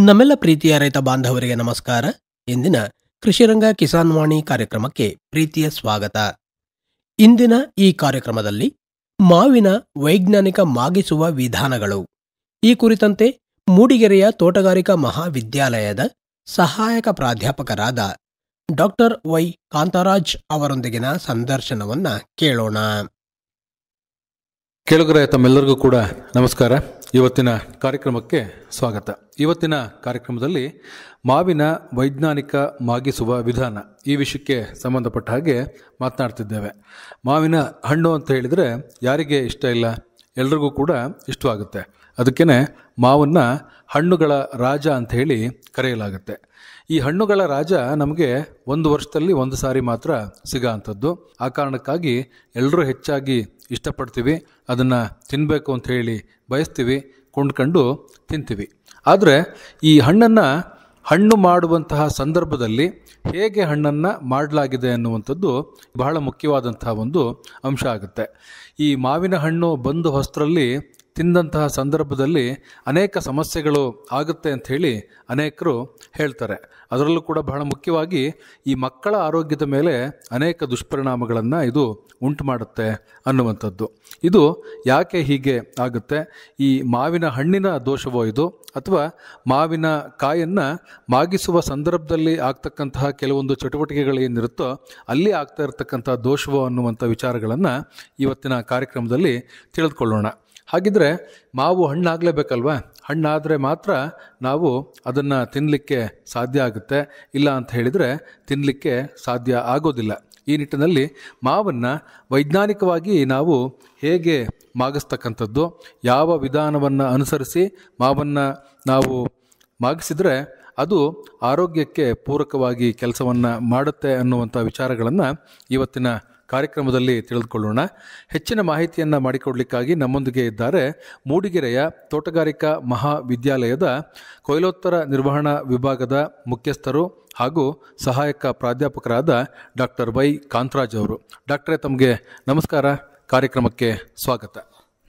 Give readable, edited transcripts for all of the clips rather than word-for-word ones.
ನಮ್ಮೆಲ್ಲ ಪ್ರೀತಿಯ ರೈತ ಬಾಂಧವರಿಗೆ ನಮಸ್ಕಾರ. ಇಂದಿನ ಕೃಷಿರಂಗ ಕಿಸಾನ್ ವಾಣಿ ಕಾರ್ಯಕ್ರಮಕ್ಕೆ ಪ್ರೀತಿಯ ಸ್ವಾಗತ. ಇಂದಿನ ಈ ಕಾರ್ಯಕ್ರಮದಲ್ಲಿ ಮಾವಿನ ವೈಜ್ಞಾನಿಕ ಮಾಗಿಸುವ ವಿಧಾನಗಳು ಈ ಕುರಿತಂತೆ ಮೂಡಿಗೆರೆಯ ತೋಟಗಾರಿಕಾ ಮಹಾವಿದ್ಯಾಲಯದ ಸಹಾಯಕ ಪ್ರಾಧ್ಯಾಪಕರಾದ ಡಾಕ್ಟರ್ ವೈ ಕಾಂತರಾಜ್ ಅವರೊಂದಿಗಿನ ಸಂದರ್ಶನವನ್ನ ಕೇಳೋಣ. ಕೇಳುಗರೆ ತಮ್ಮೆಲ್ಲರಿಗೂ ಕೂಡ ನಮಸ್ಕಾರ. ಇವತ್ತಿನ ಕಾರ್ಯಕ್ರಮಕ್ಕೆ ಸ್ವಾಗತ. ಇವತ್ತಿನ ಕಾರ್ಯಕ್ರಮದಲ್ಲಿ ಮಾವಿನ ವೈಜ್ಞಾನಿಕ ಮಾಗಿಸುವ ವಿಧಾನ ಈ ವಿಷಯಕ್ಕೆ ಸಂಬಂಧಪಟ್ಟ ಹಾಗೆ ಮಾತನಾಡ್ತಿದ್ದೇವೆ. ಮಾವಿನ ಹಣ್ಣು ಅಂತ ಹೇಳಿದರೆ ಯಾರಿಗೆ ಇಷ್ಟ ಇಲ್ಲ, ಎಲ್ರಿಗೂ ಕೂಡ ಇಷ್ಟವಾಗುತ್ತೆ. ಅದಕ್ಕೇ ಮಾವನ್ನು ಹಣ್ಣುಗಳ ರಾಜ ಅಂತ ಹೇಳಿ ಕರೆಯಲಾಗುತ್ತೆ. ಈ ಹಣ್ಣುಗಳ ರಾಜ ನಮಗೆ ಒಂದು ವರ್ಷದಲ್ಲಿ ಒಂದು ಸಾರಿ ಮಾತ್ರ ಸಿಗೋ ಅಂಥದ್ದು. ಆ ಕಾರಣಕ್ಕಾಗಿ ಎಲ್ಲರೂ ಹೆಚ್ಚಾಗಿ ಇಷ್ಟಪಡ್ತೀವಿ, ಅದನ್ನು ತಿನ್ನಬೇಕು ಅಂತ ಹೇಳಿ ಬಯಸ್ತೀವಿ, ಕೊಂಡ್ಕೊಂಡು ತಿಂತೀವಿ. ಆದರೆ ಈ ಹಣ್ಣು ಮಾಡುವಂತಹ ಸಂದರ್ಭದಲ್ಲಿ ಹೇಗೆ ಹಣ್ಣನ್ನು ಮಾಡಲಾಗಿದೆ ಅನ್ನುವಂಥದ್ದು ಬಹಳ ಮುಖ್ಯವಾದಂತಹ ಒಂದು ಅಂಶ ಆಗುತ್ತೆ. ಈ ಮಾವಿನ ಹಣ್ಣು ಬಂದು ಹೊಸರಲ್ಲಿ ತಿಂದಂತಹ ಸಂದರ್ಭದಲ್ಲಿ ಅನೇಕ ಸಮಸ್ಯೆಗಳು ಆಗುತ್ತೆ ಅಂಥೇಳಿ ಅನೇಕರು ಹೇಳ್ತಾರೆ. ಅದರಲ್ಲೂ ಕೂಡ ಬಹಳ ಮುಖ್ಯವಾಗಿ ಈ ಮಕ್ಕಳ ಆರೋಗ್ಯದ ಮೇಲೆ ಅನೇಕ ದುಷ್ಪರಿಣಾಮಗಳನ್ನು ಇದು ಉಂಟು ಮಾಡುತ್ತೆ ಅನ್ನುವಂಥದ್ದು. ಇದು ಯಾಕೆ ಹೀಗೆ ಆಗುತ್ತೆ? ಈ ಮಾವಿನ ಹಣ್ಣಿನ ದೋಷವೋ ಇದು, ಅಥವಾ ಮಾವಿನ ಕಾಯನ್ನು ಮಾಗಿಸುವ ಸಂದರ್ಭದಲ್ಲಿ ಆಗ್ತಕ್ಕಂತಹ ಕೆಲವೊಂದು ಚಟುವಟಿಕೆಗಳು ಏನಿರುತ್ತೋ ಅಲ್ಲಿ ಆಗ್ತಾ ಇರತಕ್ಕಂಥ ದೋಷವೋ ಅನ್ನುವಂಥ ವಿಚಾರಗಳನ್ನು ಇವತ್ತಿನ ಕಾರ್ಯಕ್ರಮದಲ್ಲಿ ತಿಳಿದುಕೊಳ್ಳೋಣ. ಹಾಗಿದ್ರೆ ಮಾವು ಹಣ್ಣಾಗಲೇಬೇಕಲ್ವ? ಹಣ್ಣಾದರೆ ಮಾತ್ರ ನಾವು ಅದನ್ನು ತಿನ್ನಲಿಕ್ಕೆ ಸಾಧ್ಯ ಆಗುತ್ತೆ, ಇಲ್ಲ ಅಂತ ಹೇಳಿದರೆ ತಿನ್ನಲಿಕ್ಕೆ ಸಾಧ್ಯ ಆಗೋದಿಲ್ಲ. ಈ ನಿಟ್ಟಿನಲ್ಲಿ ಮಾವನ್ನು ವೈಜ್ಞಾನಿಕವಾಗಿ ನಾವು ಹೇಗೆ ಮಾಗಿಸ್ತಕ್ಕಂಥದ್ದು, ಯಾವ ವಿಧಾನವನ್ನು ಅನುಸರಿಸಿ ಮಾವನ್ನು ನಾವು ಮಾಗಿಸಿದರೆ ಅದು ಆರೋಗ್ಯಕ್ಕೆ ಪೂರಕವಾಗಿ ಕೆಲಸವನ್ನು ಮಾಡುತ್ತೆ ಅನ್ನುವಂಥ ವಿಚಾರಗಳನ್ನು ಇವತ್ತಿನ ಕಾರ್ಯಕ್ರಮದಲ್ಲಿ ತಿಳಿದುಕೊಳ್ಳೋಣ. ಹೆಚ್ಚಿನ ಮಾಹಿತಿಯನ್ನು ಮಾಡಿಕೊಡ್ಲಿಕ್ಕಾಗಿ ನಮ್ಮೊಂದಿಗೆ ಇದ್ದಾರೆ ಮೂಡಿಗೆರೆಯ ತೋಟಗಾರಿಕಾ ಮಹಾವಿದ್ಯಾಲಯದ ಕೊಯ್ಲೋತ್ತರ ನಿರ್ವಹಣಾ ವಿಭಾಗದ ಮುಖ್ಯಸ್ಥರು ಹಾಗೂ ಸಹಾಯಕ ಪ್ರಾಧ್ಯಾಪಕರಾದ ಡಾಕ್ಟರ್ ವೈ ಕಾಂತರಾಜ್ ಅವರು. ಡಾಕ್ಟ್ರೇ, ತಮಗೆ ನಮಸ್ಕಾರ, ಕಾರ್ಯಕ್ರಮಕ್ಕೆ ಸ್ವಾಗತ.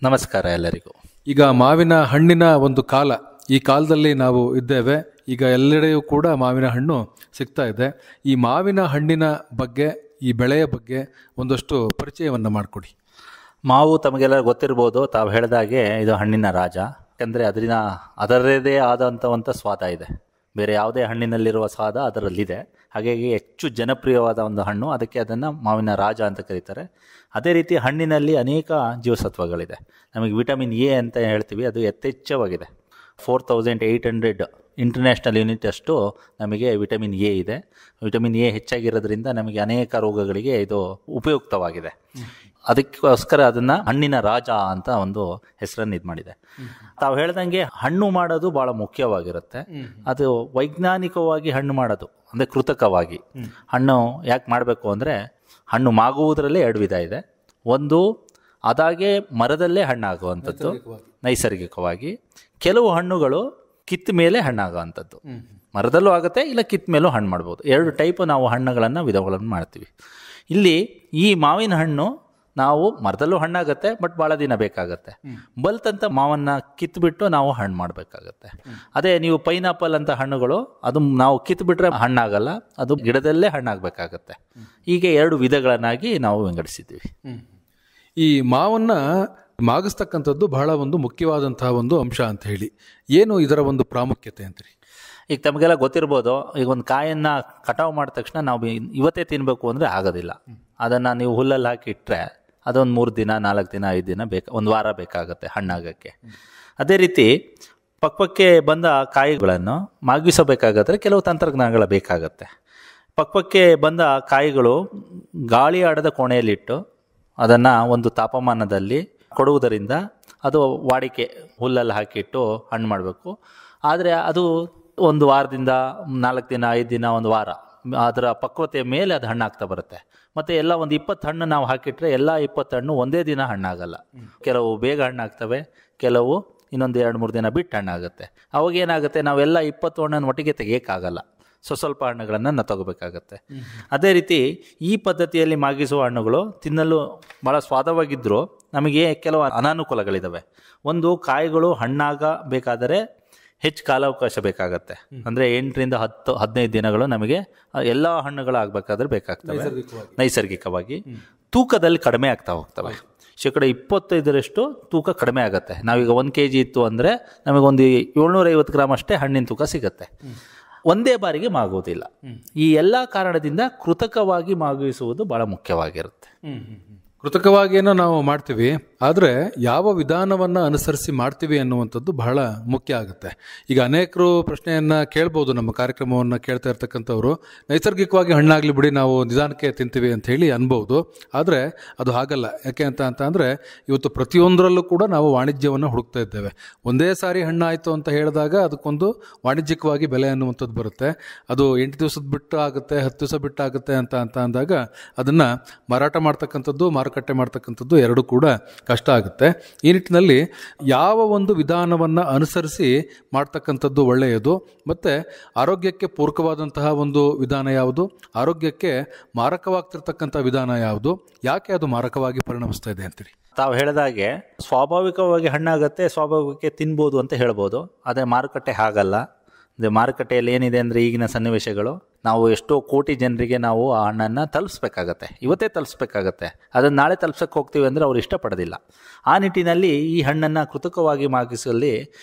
ನಮಸ್ಕಾರ ಎಲ್ಲರಿಗೂ. ಈಗ ಮಾವಿನ ಹಣ್ಣಿನ ಒಂದು ಕಾಲ, ಈ ಕಾಲದಲ್ಲಿ ನಾವು ಇದ್ದೇವೆ. ಈಗ ಎಲ್ಲೆಡೆಯೂ ಕೂಡ ಮಾವಿನ ಹಣ್ಣು ಸಿಗ್ತಾ ಇದೆ. ಈ ಮಾವಿನ ಹಣ್ಣಿನ ಬಗ್ಗೆ, ಈ ಬೆಳೆಯ ಬಗ್ಗೆ ಒಂದಷ್ಟು ಪರಿಚಯವನ್ನು ಮಾಡಿಕೊಡಿ. ಮಾವು ತಮಗೆಲ್ಲ ಗೊತ್ತಿರ್ಬೋದು, ತಾವು ಹೇಳಿದಾಗೆ ಇದು ಹಣ್ಣಿನ ರಾಜ. ಯಾಕಂದರೆ ಅದರದೇ ಆದಂಥ ಸ್ವಾದ ಇದೆ. ಬೇರೆ ಯಾವುದೇ ಹಣ್ಣಿನಲ್ಲಿರುವ ಸ್ವಾದ ಅದರಲ್ಲಿದೆ. ಹಾಗಾಗಿ ಹೆಚ್ಚು ಜನಪ್ರಿಯವಾದ ಒಂದು ಹಣ್ಣು, ಅದಕ್ಕೆ ಅದನ್ನು ಮಾವಿನ ರಾಜ ಅಂತ ಕರೀತಾರೆ. ಅದೇ ರೀತಿ ಹಣ್ಣಿನಲ್ಲಿ ಅನೇಕ ಜೀವಸತ್ವಗಳಿದೆ. ನಮಗೆ ವಿಟಮಿನ್ ಎ ಅಂತ ಹೇಳ್ತೀವಿ, ಅದು ಯಥೇಚ್ಛವಾಗಿದೆ. 4800 ಇಂಟರ್ನ್ಯಾಷನಲ್ ಯೂನಿಟ್ ಅಷ್ಟು ನಮಗೆ ವಿಟಮಿನ್ ಎ ಇದೆ. ವಿಟಮಿನ್ ಎ ಹೆಚ್ಚಾಗಿರೋದ್ರಿಂದ ನಮಗೆ ಅನೇಕ ರೋಗಗಳಿಗೆ ಇದು ಉಪಯುಕ್ತವಾಗಿದೆ. ಅದಕ್ಕೋಸ್ಕರ ಅದನ್ನು ಹಣ್ಣಿನ ರಾಜ ಅಂತ ಒಂದು ಹೆಸರನ್ನು ಇದು ಮಾಡಿದೆ. ತಾವು ಹೇಳ್ದಂಗೆ ಹಣ್ಣು ಮಾಡೋದು ಭಾಳ ಮುಖ್ಯವಾಗಿರುತ್ತೆ. ಅದು ವೈಜ್ಞಾನಿಕವಾಗಿ ಹಣ್ಣು ಮಾಡೋದು ಅಂದರೆ ಕೃತಕವಾಗಿ ಹಣ್ಣು ಯಾಕೆ ಮಾಡಬೇಕು ಅಂದರೆ, ಹಣ್ಣು ಮಾಗುವುದರಲ್ಲೇ 2 ವಿಧ ಇದೆ. ಒಂದು ಅದಾಗೆ ಮರದಲ್ಲೇ ಹಣ್ಣಾಗುವಂಥದ್ದು ನೈಸರ್ಗಿಕವಾಗಿ. ಕೆಲವು ಹಣ್ಣುಗಳು ಕಿತ್ತ ಮೇಲೆ ಹಣ್ಣಾಗುವಂಥದ್ದು, ಮರದಲ್ಲೂ ಆಗುತ್ತೆ, ಇಲ್ಲ ಕಿತ್ತ ಮೇಲೂ ಹಣ್ಣು ಮಾಡ್ಬೋದು. 2 ಟೈಪ್ ನಾವು ವಿಧಗಳನ್ನು ಮಾಡ್ತೀವಿ. ಇಲ್ಲಿ ಈ ಮಾವಿನ ಹಣ್ಣು ನಾವು ಮರದಲ್ಲೂ ಹಣ್ಣಾಗುತ್ತೆ, ಬಟ್ ಭಾಳ ದಿನ ಬೇಕಾಗತ್ತೆ. ಬಲ್ತಂತ ಮಾವನ್ನು ಕಿತ್ಬಿಟ್ಟು ನಾವು ಹಣ್ಣು ಮಾಡಬೇಕಾಗತ್ತೆ. ಅದೇ ನೀವು ಪೈನಾಪಲ್ ಅಂತ ಹಣ್ಣುಗಳು, ಅದು ನಾವು ಕಿತ್ಬಿಟ್ರೆ ಹಣ್ಣಾಗಲ್ಲ, ಅದು ಗಿಡದಲ್ಲೇ ಹಣ್ಣಾಗಬೇಕಾಗತ್ತೆ. ಹೀಗೆ 2 ವಿಧಗಳನ್ನಾಗಿ ನಾವು ವಿಂಗಡಿಸಿದ್ದೀವಿ. ಈ ಮಾವನ್ನು ಮಾಗಿಸ್ತಕ್ಕಂಥದ್ದು ಬಹಳ ಒಂದು ಮುಖ್ಯವಾದಂತಹ ಒಂದು ಅಂಶ ಅಂತ ಹೇಳಿ, ಏನು ಇದರ ಒಂದು ಪ್ರಾಮುಖ್ಯತೆ ಅಂತೀರಿ? ಈಗ ತಮಗೆಲ್ಲ ಗೊತ್ತಿರ್ಬೋದು, ಈಗ ಒಂದು ಕಾಯನ್ನು ಕಟಾವು ಮಾಡಿದ ತಕ್ಷಣ ನಾವು ಇವತ್ತೇ ತಿನ್ನಬೇಕು ಅಂದರೆ ಆಗೋದಿಲ್ಲ. ಅದನ್ನು ನೀವು ಹುಲ್ಲಲ್ಲಿ ಹಾಕಿ ಇಟ್ಟರೆ ಅದೊಂದು 3 ದಿನ 4 ದಿನ 5 ದಿನ ಒಂದು ವಾರ ಬೇಕಾಗುತ್ತೆ ಹಣ್ಣಾಗೋಕ್ಕೆ. ಅದೇ ರೀತಿ ಪಕ್ವಕ್ಕೆ ಬಂದ ಕಾಯಿಗಳನ್ನು ಮಾಗಿಸಬೇಕಾದ್ರೆ ಕೆಲವು ತಂತ್ರಜ್ಞಾನಗಳು ಬೇಕಾಗತ್ತೆ. ಪಕ್ವಕ್ಕೆ ಬಂದ ಕಾಯಿಗಳು ಗಾಳಿ ಆಡದ ಕೋಣೆಯಲ್ಲಿಟ್ಟು ಅದನ್ನು ಒಂದು ತಾಪಮಾನದಲ್ಲಿ ಕೊಡುವುದರಿಂದ ಅದು ವಾಡಿಕೆ, ಹುಲ್ಲಲ್ಲಿ ಹಾಕಿಟ್ಟು ಹಣ್ಣು ಮಾಡಬೇಕು. ಆದರೆ ಅದು ಒಂದು ವಾರದಿಂದ 4 ದಿನ 5 ದಿನ ಒಂದು ವಾರ ಅದರ ಪಕ್ವತೆಯ ಮೇಲೆ ಅದು ಹಣ್ಣಾಗ್ತಾ ಬರುತ್ತೆ. ಮತ್ತು ಎಲ್ಲ ಒಂದು 20 ಹಣ್ಣು ನಾವು ಹಾಕಿಟ್ರೆ ಎಲ್ಲ 20 ಹಣ್ಣು ಒಂದೇ ದಿನ ಹಣ್ಣಾಗಲ್ಲ. ಕೆಲವು ಬೇಗ ಹಣ್ಣಾಗ್ತವೆ, ಕೆಲವು ಇನ್ನೊಂದು 2-3 ದಿನ ಬಿಟ್ಟು ಹಣ್ಣಾಗುತ್ತೆ. ಅವಾಗೇನಾಗುತ್ತೆ, ನಾವೆಲ್ಲ 20 ಹಣ್ಣನ್ನು ಒಟ್ಟಿಗೆ ತೆಗಿಯೋಕ್ಕಾಗಲ್ಲ. ಸ್ವಲ್ಪ ಹಣ್ಣುಗಳನ್ನು ತಗೋಬೇಕಾಗತ್ತೆ. ಅದೇ ರೀತಿ ಈ ಪದ್ಧತಿಯಲ್ಲಿ ಮಾಗಿಸುವ ಹಣ್ಣುಗಳು ತಿನ್ನಲು ಭಾಳ ಸ್ವಾದವಾಗಿದ್ದರೂ ನಮಗೆ ಕೆಲವು ಅನಾನುಕೂಲಗಳಿದ್ದಾವೆ. ಒಂದು, ಕಾಯಿಗಳು ಹಣ್ಣಾಗಬೇಕಾದರೆ ಹೆಚ್ಚು ಕಾಲಾವಕಾಶ ಬೇಕಾಗತ್ತೆ. ಅಂದರೆ 8ರಿಂದ 10-15 ದಿನಗಳು ನಮಗೆ ಎಲ್ಲ ಹಣ್ಣುಗಳಾಗಬೇಕಾದ್ರೆ ಬೇಕಾಗ್ತವೆ ನೈಸರ್ಗಿಕವಾಗಿ. ತೂಕದಲ್ಲಿ ಕಡಿಮೆ ಆಗ್ತಾ ಹೋಗ್ತವೆ. 25% ತೂಕ ಕಡಿಮೆ ಆಗುತ್ತೆ. ನಾವೀಗ 1 kg ಇತ್ತು ಅಂದರೆ ನಮಗೊಂದು 750 ಗ್ರಾಮ್ ಅಷ್ಟೇ ಹಣ್ಣಿನ ತೂಕ ಸಿಗುತ್ತೆ. ಒಂದೇ ಬಾರಿಗೆ ಮಾಗುವುದಿಲ್ಲ. ಈ ಎಲ್ಲ ಕಾರಣದಿಂದ ಕೃತಕವಾಗಿ ಮಾಗಿಸುವುದು ಬಹಳ ಮುಖ್ಯವಾಗಿರುತ್ತೆ. ಕೃತಕವಾಗಿಯೇನೋ ನಾವು ಮಾಡ್ತೀವಿ, ಆದರೆ ಯಾವ ವಿಧಾನವನ್ನು ಅನುಸರಿಸಿ ಮಾಡ್ತೀವಿ ಅನ್ನುವಂಥದ್ದು ಬಹಳ ಮುಖ್ಯ ಆಗುತ್ತೆ. ಈಗ ಅನೇಕರು ಪ್ರಶ್ನೆಯನ್ನು ಕೇಳ್ಬೋದು, ನಮ್ಮ ಕಾರ್ಯಕ್ರಮವನ್ನು ಕೇಳ್ತಾ ಇರ್ತಕ್ಕಂಥವ್ರು, ನೈಸರ್ಗಿಕವಾಗಿ ಹಣ್ಣಾಗಲಿ ಬಿಡಿ ನಾವು ನಿಧಾನಕ್ಕೆ ತಿಂತೀವಿ ಅಂತ ಹೇಳಿ ಅನ್ಬೋದು. ಆದರೆ ಅದು ಹಾಗಲ್ಲ. ಯಾಕೆ ಅಂತ ಅಂದರೆ ಇವತ್ತು ಪ್ರತಿಯೊಂದರಲ್ಲೂ ಕೂಡ ನಾವು ವಾಣಿಜ್ಯವನ್ನು ಹುಡುಕ್ತಾ ಇದ್ದೇವೆ. ಒಂದೇ ಸಾರಿ ಹಣ್ಣಾಯಿತು ಅಂತ ಹೇಳಿದಾಗ ಅದಕ್ಕೊಂದು ವಾಣಿಜ್ಯಿಕವಾಗಿ ಬೆಲೆ ಅನ್ನುವಂಥದ್ದು ಬರುತ್ತೆ. ಅದು 8 ದಿವಸದ ಬಿಟ್ಟು ಆಗುತ್ತೆ, 10 ದಿವಸ ಬಿಟ್ಟು ಆಗುತ್ತೆ ಅಂತ ಅಂದಾಗ ಅದನ್ನು ಮಾರಾಟ ಮಾಡ್ತಕ್ಕಂಥದ್ದು, ಮಾರುಕಟ್ಟೆ ಮಾಡ್ತಕ್ಕಂಥದ್ದು ಎರಡು ಕೂಡ ಕಷ್ಟ ಆಗುತ್ತೆ. ಈ ನಿಟ್ಟಿನಲ್ಲಿ ಯಾವ ಒಂದು ವಿಧಾನವನ್ನು ಅನುಸರಿಸಿ ಮಾಡ್ತಕ್ಕಂಥದ್ದು ಒಳ್ಳೆಯದು, ಮತ್ತು ಆರೋಗ್ಯಕ್ಕೆ ಪೂರಕವಾದಂತಹ ಒಂದು ವಿಧಾನ ಯಾವುದು, ಆರೋಗ್ಯಕ್ಕೆ ಮಾರಕವಾಗ್ತಿರ್ತಕ್ಕಂಥ ವಿಧಾನ ಯಾವುದು, ಯಾಕೆ ಅದು ಮಾರಕವಾಗಿ ಪರಿಣಮಿಸ್ತಾ ಇದೆ ಅಂತೇಳಿ? ತಾವು ಹೇಳಿದಾಗೆ ಸ್ವಾಭಾವಿಕವಾಗಿ ಹಣ್ಣಾಗತ್ತೆ, ಸ್ವಾಭಾವಿಕಕ್ಕೆ ತಿನ್ಬೋದು ಅಂತ ಹೇಳ್ಬೋದು. ಅದೇ ಮಾರುಕಟ್ಟೆ ಹಾಗಲ್ಲ. ಮಾರುಕಟ್ಟೆಯಲ್ಲಿ ಏನಿದೆ ಅಂದರೆ ಈಗಿನ ಸನ್ನಿವೇಶಗಳು, ನಾವು ಎಷ್ಟೋ ಕೋಟಿ ಜನರಿಗೆ ನಾವು ಆ ಹಣ್ಣನ್ನು ತಲುಪಿಸ್ಬೇಕಾಗತ್ತೆ, ಇವತ್ತೇ ತಲುಪಿಸ್ಬೇಕಾಗತ್ತೆ. ಅದನ್ನು ನಾಳೆ ತಲುಪ್ಸಕ್ಕೆ ಹೋಗ್ತೀವಿ ಅಂದರೆ ಅವ್ರು ಇಷ್ಟಪಡೋದಿಲ್ಲ. ಆ ನಿಟ್ಟಿನಲ್ಲಿ ಈ ಹಣ್ಣನ್ನು ಕೃತಕವಾಗಿ ಮಾಗಿಸುವಲ್ಲಿ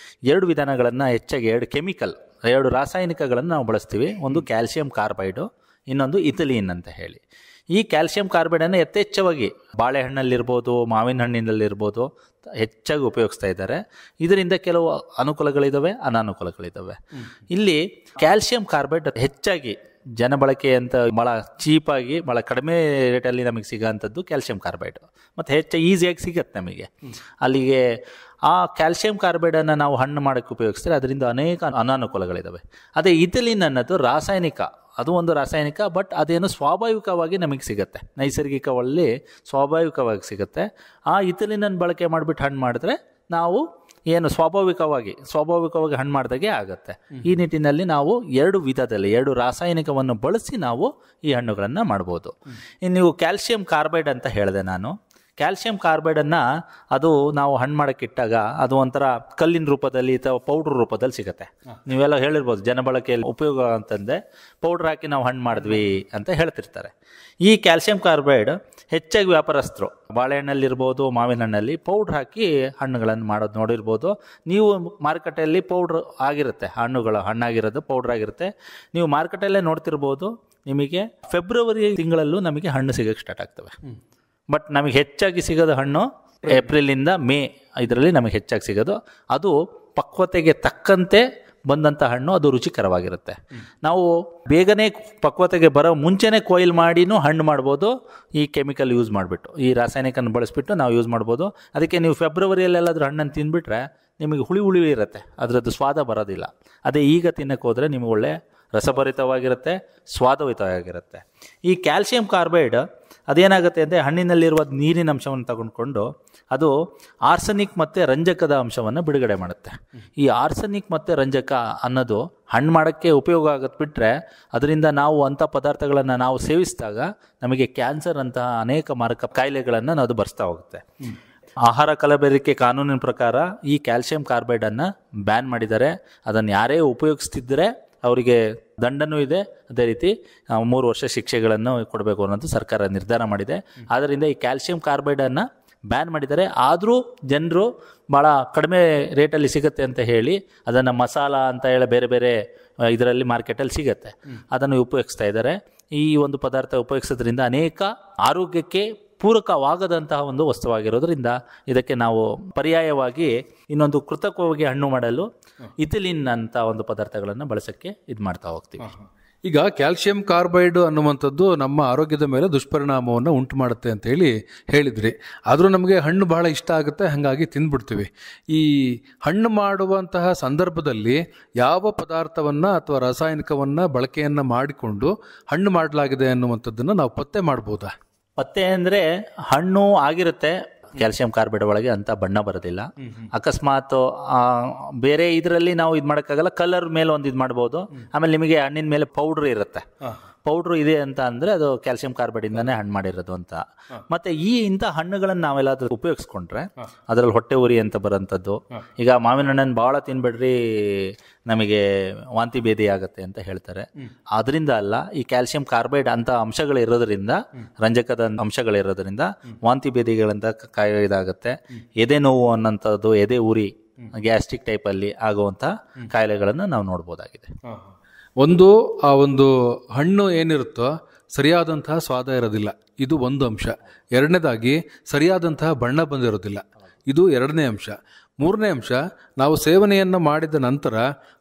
2 ವಿಧಾನಗಳನ್ನು ಹೆಚ್ಚಾಗಿ 2 ರಾಸಾಯನಿಕಗಳನ್ನು ನಾವು ಬಳಸ್ತೀವಿ. ಒಂದು ಕ್ಯಾಲ್ಸಿಯಂ ಕಾರ್ಬೈಡು, ಇನ್ನೊಂದು ಇಥಿಲೀನ್ ಅಂತ ಹೇಳಿ. ಈ ಕ್ಯಾಲ್ಸಿಯಂ ಕಾರ್ಬೈಡನ್ನು ಯಥೇಚ್ಛವಾಗಿ ಬಾಳೆಹಣ್ಣಲ್ಲಿರ್ಬೋದು, ಮಾವಿನ ಹಣ್ಣಿನಲ್ಲಿರ್ಬೋದು ಹೆಚ್ಚಾಗಿ ಉಪಯೋಗಿಸ್ತಾ ಇದ್ದಾರೆ. ಇದರಿಂದ ಕೆಲವು ಅನುಕೂಲಗಳಿದ್ದಾವೆ, ಅನಾನುಕೂಲಗಳಿದ್ದಾವೆ. ಇಲ್ಲಿ ಕ್ಯಾಲ್ಸಿಯಂ ಕಾರ್ಬೈಡ್ ಹೆಚ್ಚಾಗಿ ಜನಬಳಕೆ ಅಂತ ಭಾಳ ಚೀಪಾಗಿ, ಭಾಳ ಕಡಿಮೆ ರೇಟಲ್ಲಿ ನಮಗೆ ಸಿಗೋಂಥದ್ದು ಕ್ಯಾಲ್ಸಿಯಂ ಕಾರ್ಬೈಡ್, ಮತ್ತು ಈಸಿಯಾಗಿ ಸಿಗತ್ತೆ ನಮಗೆ. ಅಲ್ಲಿಗೆ ಆ ಕ್ಯಾಲ್ಸಿಯಂ ಕಾರ್ಬೈಡನ್ನು ನಾವು ಹಣ್ಣು ಮಾಡೋಕ್ಕೆ ಉಪಯೋಗಿಸಿದ್ರೆ ಅದರಿಂದ ಅನೇಕ ಅನಾನುಕೂಲಗಳಿದ್ದಾವೆ. ಅದೇ ಇಥಿಲೀನ್ ಅನ್ನೋದು ರಾಸಾಯನಿಕ, ಅದು ಒಂದು ರಾಸಾಯನಿಕ, ಬಟ್ ಅದೇನು ಸ್ವಾಭಾವಿಕವಾಗಿ ನಮಗೆ ಸಿಗುತ್ತೆ, ನೈಸರ್ಗಿಕವಲ್ಲಿ ಸ್ವಾಭಾವಿಕವಾಗಿ ಸಿಗುತ್ತೆ. ಆ ಇಥಿಲೀನನ್ನು ಬಳಕೆ ಮಾಡಿಬಿಟ್ಟು ಹಣ್ಣು ಮಾಡಿದ್ರೆ ನಾವು ಏನು ಸ್ವಾಭಾವಿಕವಾಗಿ ಹಣ್ಣು ಮಾಡಿದಾಗೆ ಆಗುತ್ತೆ. ಈ ನಿಟ್ಟಿನಲ್ಲಿ ನಾವು 2 ವಿಧದಲ್ಲಿ 2 ರಾಸಾಯನಿಕವನ್ನು ಬಳಸಿ ನಾವು ಈ ಹಣ್ಣುಗಳನ್ನು ಮಾಡ್ಬೋದು. ಇನ್ನು ನೀವು ಕ್ಯಾಲ್ಸಿಯಂ ಕಾರ್ಬೈಡ್ ಅಂತ ಹೇಳಿದೆ ನಾನು. ಕ್ಯಾಲ್ಸಿಯಂ ಕಾರ್ಬೈಡನ್ನು ಅದು ನಾವು ಹಣ್ಣು ಮಾಡೋಕ್ಕೆ ಇಟ್ಟಾಗ ಅದು ಒಂಥರ ಕಲ್ಲಿನ ರೂಪದಲ್ಲಿ ಅಥವಾ ಪೌಡ್ರ್ ರೂಪದಲ್ಲಿ ಸಿಗುತ್ತೆ. ನೀವೆಲ್ಲ ಹೇಳಿರ್ಬೋದು, ಜನಬಳಕೆಯಲ್ಲಿ ಉಪಯೋಗ ಅಂತಂದೆ ಪೌಡ್ರ್ ಹಾಕಿ ನಾವು ಹಣ್ಣು ಮಾಡಿದ್ವಿ ಅಂತ ಹೇಳ್ತಿರ್ತಾರೆ. ಈ ಕ್ಯಾಲ್ಸಿಯಂ ಕಾರ್ಬೈಡ್ ಹೆಚ್ಚಾಗಿ ವ್ಯಾಪಾರಸ್ಥರು ಬಾಳೆಹಣ್ಣಲ್ಲಿರ್ಬೋದು, ಮಾವಿನ ಹಣ್ಣಲ್ಲಿ ಪೌಡ್ರ್ ಹಾಕಿ ಹಣ್ಣುಗಳನ್ನು ಮಾಡೋದು ನೋಡಿರ್ಬೋದು. ನೀವು ಮಾರುಕಟ್ಟೆಯಲ್ಲಿ ಪೌಡ್ರ್ ಆಗಿರುತ್ತೆ, ಹಣ್ಣಾಗಿರೋದು ಪೌಡ್ರ್ ಆಗಿರುತ್ತೆ. ನೀವು ಮಾರುಕಟ್ಟೆಯಲ್ಲೇ ನೋಡ್ತಿರ್ಬೋದು. ನಿಮಗೆ ಫೆಬ್ರವರಿ ತಿಂಗಳಲ್ಲೂ ನಮಗೆ ಹಣ್ಣು ಸಿಗೋಕ್ಕೆ ಸ್ಟಾರ್ಟ್ ಆಗ್ತವೆ. ಬಟ್ ನಮಗೆ ಹೆಚ್ಚಾಗಿ ಸಿಗೋದು ಹಣ್ಣು ಏಪ್ರಿಲಿಂದ ಮೇ, ಇದರಲ್ಲಿ ನಮಗೆ ಹೆಚ್ಚಾಗಿ ಸಿಗೋದು. ಅದು ಪಕ್ವತೆಗೆ ತಕ್ಕಂತೆ ಬಂದಂಥ ಹಣ್ಣು, ಅದು ರುಚಿಕರವಾಗಿರುತ್ತೆ. ನಾವು ಬೇಗನೆ ಪಕ್ವತೆಗೆ ಬರೋ ಮುಂಚೆನೇ ಕೊಯ್ಲು ಮಾಡಿನೂ ಹಣ್ಣು ಮಾಡ್ಬೋದು. ಈ ಕೆಮಿಕಲ್ ಯೂಸ್ ಮಾಡಿಬಿಟ್ಟು, ಈ ರಾಸಾಯನಿಕನ ಬಳಸಿಬಿಟ್ಟು ನಾವು ಯೂಸ್ ಮಾಡ್ಬೋದು. ಅದಕ್ಕೆ ನೀವು ಫೆಬ್ರವರಿಯಲ್ಲೆಲ್ಲಾದ್ರೂ ಹಣ್ಣನ್ನು ತಿಂದುಬಿಟ್ರೆ ನಿಮಗೆ ಹುಳಿ ಇರುತ್ತೆ, ಅದರದ್ದು ಸ್ವಾದ ಬರೋದಿಲ್ಲ. ಅದೇ ಈಗ ತಿನ್ನಕ್ಕೆ ಹೋದರೆ ನಿಮಗೆ ಒಳ್ಳೆ ರಸಭರಿತವಾಗಿರುತ್ತೆ, ಸ್ವಾದಯುತವಾಗಿರುತ್ತೆ. ಈ ಕ್ಯಾಲ್ಸಿಯಂ ಕಾರ್ಬೈಡ್ ಅದೇನಾಗುತ್ತೆ ಅಂದರೆ ಹಣ್ಣಿನಲ್ಲಿರುವ ನೀರಿನ ಅಂಶವನ್ನು ತಗೊಂಡ್ಕೊಂಡು ಅದು ಆರ್ಸನಿಕ್ ಮತ್ತು ರಂಜಕದ ಅಂಶವನ್ನು ಬಿಡುಗಡೆ ಮಾಡುತ್ತೆ. ಈ ಆರ್ಸನಿಕ್ ಮತ್ತು ರಂಜಕ ಅನ್ನೋದು ಹಣ್ಣು ಮಾಡೋಕ್ಕೆ ಉಪಯೋಗ ಆಗುತ್ತೆ ಬಿಟ್ಟರೆ, ಅದರಿಂದ ನಾವು ಅಂಥ ಪದಾರ್ಥಗಳನ್ನು ನಾವು ಸೇವಿಸಿದಾಗ ನಮಗೆ ಕ್ಯಾನ್ಸರ್ ಅಂತಹ ಅನೇಕ ಮಾರಕ ಕಾಯಿಲೆಗಳನ್ನು ಅದು ಬರ್ಸ್ತಾ ಹೋಗುತ್ತೆ. ಆಹಾರ ಕಲಬೆರಕೆ ಕಾನೂನಿನ ಪ್ರಕಾರ ಈ ಕ್ಯಾಲ್ಸಿಯಂ ಕಾರ್ಬೈಡನ್ನು ಬ್ಯಾನ್ ಮಾಡಿದ್ದಾರೆ. ಅದನ್ನು ಯಾರೇ ಉಪಯೋಗಿಸ್ತಿದ್ದರೆ ಅವರಿಗೆ ದಂಡನೂ ಇದೆ, ಅದೇ ರೀತಿ 3 ವರ್ಷ ಶಿಕ್ಷೆಗಳನ್ನು ಕೊಡಬೇಕು ಅನ್ನೋದು ಸರ್ಕಾರ ನಿರ್ಧಾರ ಮಾಡಿದೆ. ಆದ್ದರಿಂದ ಈ ಕ್ಯಾಲ್ಸಿಯಂ ಕಾರ್ಬೈಡನ್ನು ಬ್ಯಾನ್ ಮಾಡಿದ್ದಾರೆ. ಆದರೂ ಜನರು ಭಾಳ ಕಡಿಮೆ ರೇಟಲ್ಲಿ ಸಿಗುತ್ತೆ ಅಂತ ಹೇಳಿ ಅದನ್ನು ಮಸಾಲ ಅಂತ ಹೇಳಿ ಬೇರೆ ಬೇರೆ ಇದರಲ್ಲಿ ಮಾರ್ಕೆಟಲ್ಲಿ ಸಿಗುತ್ತೆ, ಅದನ್ನು ಉಪಯೋಗಿಸ್ತಾ ಇದ್ದಾರೆ. ಈ ಒಂದು ಪದಾರ್ಥ ಉಪಯೋಗಿಸೋದ್ರಿಂದ ಅನೇಕ ಆರೋಗ್ಯಕ್ಕೆ ಪೂರಕವಾಗದಂತಹ ಒಂದು ವಸ್ತುವಾಗಿರೋದ್ರಿಂದ ಇದಕ್ಕೆ ನಾವು ಪರ್ಯಾಯವಾಗಿ ಇನ್ನೊಂದು ಕೃತಕವಾಗಿ ಹಣ್ಣು ಮಾಡಲು ಇಥಿಲೀನ್ ಅಂತ ಒಂದು ಪದಾರ್ಥಗಳನ್ನು ಬಳಸೋಕ್ಕೆ ಇದು ಮಾಡ್ತಾ ಹೋಗ್ತೀವಿ. ಈಗ ಕ್ಯಾಲ್ಸಿಯಂ ಕಾರ್ಬೈಡ್ ಅನ್ನುವಂಥದ್ದು ನಮ್ಮ ಆರೋಗ್ಯದ ಮೇಲೆ ದುಷ್ಪರಿಣಾಮವನ್ನು ಉಂಟು ಮಾಡುತ್ತೆ ಅಂತ ಹೇಳಿದ್ರಿ. ಆದರೂ ನಮಗೆ ಹಣ್ಣು ಬಹಳ ಇಷ್ಟ ಆಗುತ್ತೆ, ಹಾಗಾಗಿ ತಿಂದ್ಬಿಡ್ತೀವಿ. ಈ ಹಣ್ಣು ಮಾಡುವಂತಹ ಸಂದರ್ಭದಲ್ಲಿ ಯಾವ ಪದಾರ್ಥವನ್ನು ಅಥವಾ ರಾಸಾಯನಿಕವನ್ನು ಬಳಕೆಯನ್ನು ಮಾಡಿಕೊಂಡು ಹಣ್ಣು ಮಾಡಲಾಗಿದೆ ಅನ್ನುವಂಥದ್ದನ್ನು ನಾವು ಪತ್ತೆ ಮಾಡ್ಬೋದಾ? ಪತ್ತೆ ಅಂದರೆ ಹಣ್ಣು ಆಗಿರುತ್ತೆ, ಕ್ಯಾಲ್ಸಿಯಂ ಕಾರ್ಬೈಡ್ ಒಳಗೆ ಅಂತ ಬಣ್ಣ ಬರೋದಿಲ್ಲ. ಅಕಸ್ಮಾತ್ ಬೇರೆ ಇದರಲ್ಲಿ ನಾವು ಇದು ಮಾಡೋಕ್ಕಾಗಲ್ಲ, ಕಲರ್ ಮೇಲೆ ಒಂದು ಇದು ಮಾಡ್ಬೋದು. ಆಮೇಲೆ ನಿಮಗೆ ಹಣ್ಣಿನ ಮೇಲೆ ಪೌಡ್ರ್ ಇರುತ್ತೆ, ಪೌಡ್ರು ಇದೆ ಅಂತ ಅಂದರೆ ಅದು ಕ್ಯಾಲ್ಸಿಯಂ ಕಾರ್ಬೈಡಿಂದಾನೇ ಹಣ್ಣು ಮಾಡಿರೋದು ಅಂತ. ಮತ್ತು ಇಂಥ ಹಣ್ಣುಗಳನ್ನು ನಾವೆಲ್ಲಾದ್ರೂ ಉಪಯೋಗಿಸ್ಕೊಂಡ್ರೆ ಅದರಲ್ಲಿ ಹೊಟ್ಟೆ ಉರಿ ಅಂತ ಬರೋಂಥದ್ದು. ಈಗ ಮಾವಿನ ಹಣ್ಣನ್ನು ಭಾಳ ತಿನ್ಬೇಡ್ರಿ ನಮಗೆ ವಾಂತಿ ಭೇದಿ ಆಗುತ್ತೆ ಅಂತ ಹೇಳ್ತಾರೆ. ಅದರಿಂದ ಅಲ್ಲ, ಈ ಕ್ಯಾಲ್ಸಿಯಂ ಕಾರ್ಬೈಡ್ ಅಂತ ಅಂಶಗಳಿರೋದ್ರಿಂದ, ರಂಜಕದ ಅಂಶಗಳಿರೋದ್ರಿಂದ ವಾಂತಿ ಭೇದಿಗಳಂತ ಕಾಯಿಲೆ ಇದಾಗುತ್ತೆ. ಎದೆ ನೋವು ಅನ್ನೋಂಥದ್ದು, ಎದೆ ಉರಿ, ಗ್ಯಾಸ್ಟ್ರಿಕ್ ಟೈಪಲ್ಲಿ ಆಗುವಂಥ ಕಾಯಿಲೆಗಳನ್ನು ನಾವು ನೋಡ್ಬೋದಾಗಿದೆ. ಆ ಒಂದು ಹಣ್ಣು ಏನಿರುತ್ತೋ ಸರಿಯಾದಂತಹ ಸ್ವಾದ ಇರೋದಿಲ್ಲ, ಇದು ಒಂದು ಅಂಶ. ಎರಡನೇದಾಗಿ ಸರಿಯಾದಂತಹ ಬಣ್ಣ ಬಂದಿರೋದಿಲ್ಲ, ಇದು ಎರಡನೇ ಅಂಶ. ಮೂರನೇ ಅಂಶ, ನಾವು ಸೇವನೆಯನ್ನು ಮಾಡಿದ ನಂತರ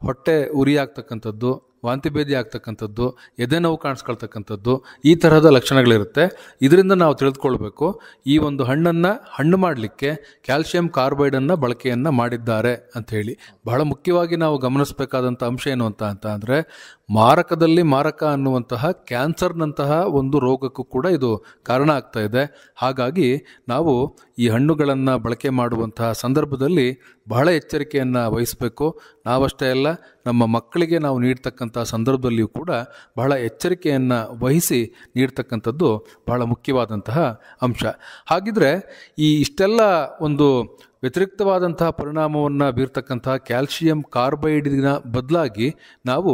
ಹೊಟ್ಟೆ ಉರಿ ಆಗ್ತಕ್ಕಂಥದ್ದು, ವಾಂತಿ ಭೇದಿ ಆಗ್ತಕ್ಕಂಥದ್ದು, ಎದೆ ನೋವು ಕಾಣಿಸ್ಕೊಳ್ತಕ್ಕಂಥದ್ದು, ಈ ತರಹದ ಲಕ್ಷಣಗಳಿರುತ್ತೆ. ಇದರಿಂದ ನಾವು ತಿಳಿದುಕೊಳ್ಬೇಕು, ಈ ಒಂದು ಹಣ್ಣನ್ನು ಹಣ್ಣು ಮಾಡಲಿಕ್ಕೆ ಕ್ಯಾಲ್ಸಿಯಂ ಕಾರ್ಬೈಡನ್ನು ಬಳಕೆಯನ್ನು ಮಾಡಿದ್ದಾರೆ ಅಂತ ಹೇಳಿ. ಬಹಳ ಮುಖ್ಯವಾಗಿ ನಾವು ಗಮನಿಸಬೇಕಾದಂಥ ಅಂಶ ಏನು ಅಂತ ಅಂದರೆ, ಮಾರಕದಲ್ಲಿ ಮಾರಕ ಅನ್ನುವಂತಹ ಕ್ಯಾನ್ಸರ್ನಂತಹ ಒಂದು ರೋಗಕ್ಕೂ ಕೂಡ ಇದು ಕಾರಣ ಆಗ್ತಾ ಇದೆ. ಹಾಗಾಗಿ ನಾವು ಈ ಹಣ್ಣುಗಳನ್ನು ಬಳಕೆ ಮಾಡುವಂತಹ ಸಂದರ್ಭದಲ್ಲಿ ಬಹಳ ಎಚ್ಚರಿಕೆಯನ್ನು ವಹಿಸಬೇಕು. ನಾವಷ್ಟೇ ಅಲ್ಲ, ನಮ್ಮ ಮಕ್ಕಳಿಗೆ ನಾವು ನೀಡ್ತಕ್ಕಂಥ ಸಂದರ್ಭದಲ್ಲಿಯೂ ಕೂಡ ಬಹಳ ಎಚ್ಚರಿಕೆಯನ್ನು ವಹಿಸಿ ನೀಡ್ತಕ್ಕಂಥದ್ದು ಬಹಳ ಮುಖ್ಯವಾದಂತಹ ಅಂಶ. ಹಾಗಿದ್ರೆ ಇಷ್ಟೆಲ್ಲ ಒಂದು ವ್ಯತಿರಿಕ್ತವಾದಂತಹ ಪರಿಣಾಮವನ್ನು ಬೀರ್ತಕ್ಕಂತಹ ಕ್ಯಾಲ್ಸಿಯಂ ಕಾರ್ಬೈಡಿನ ಬದಲಾಗಿ ನಾವು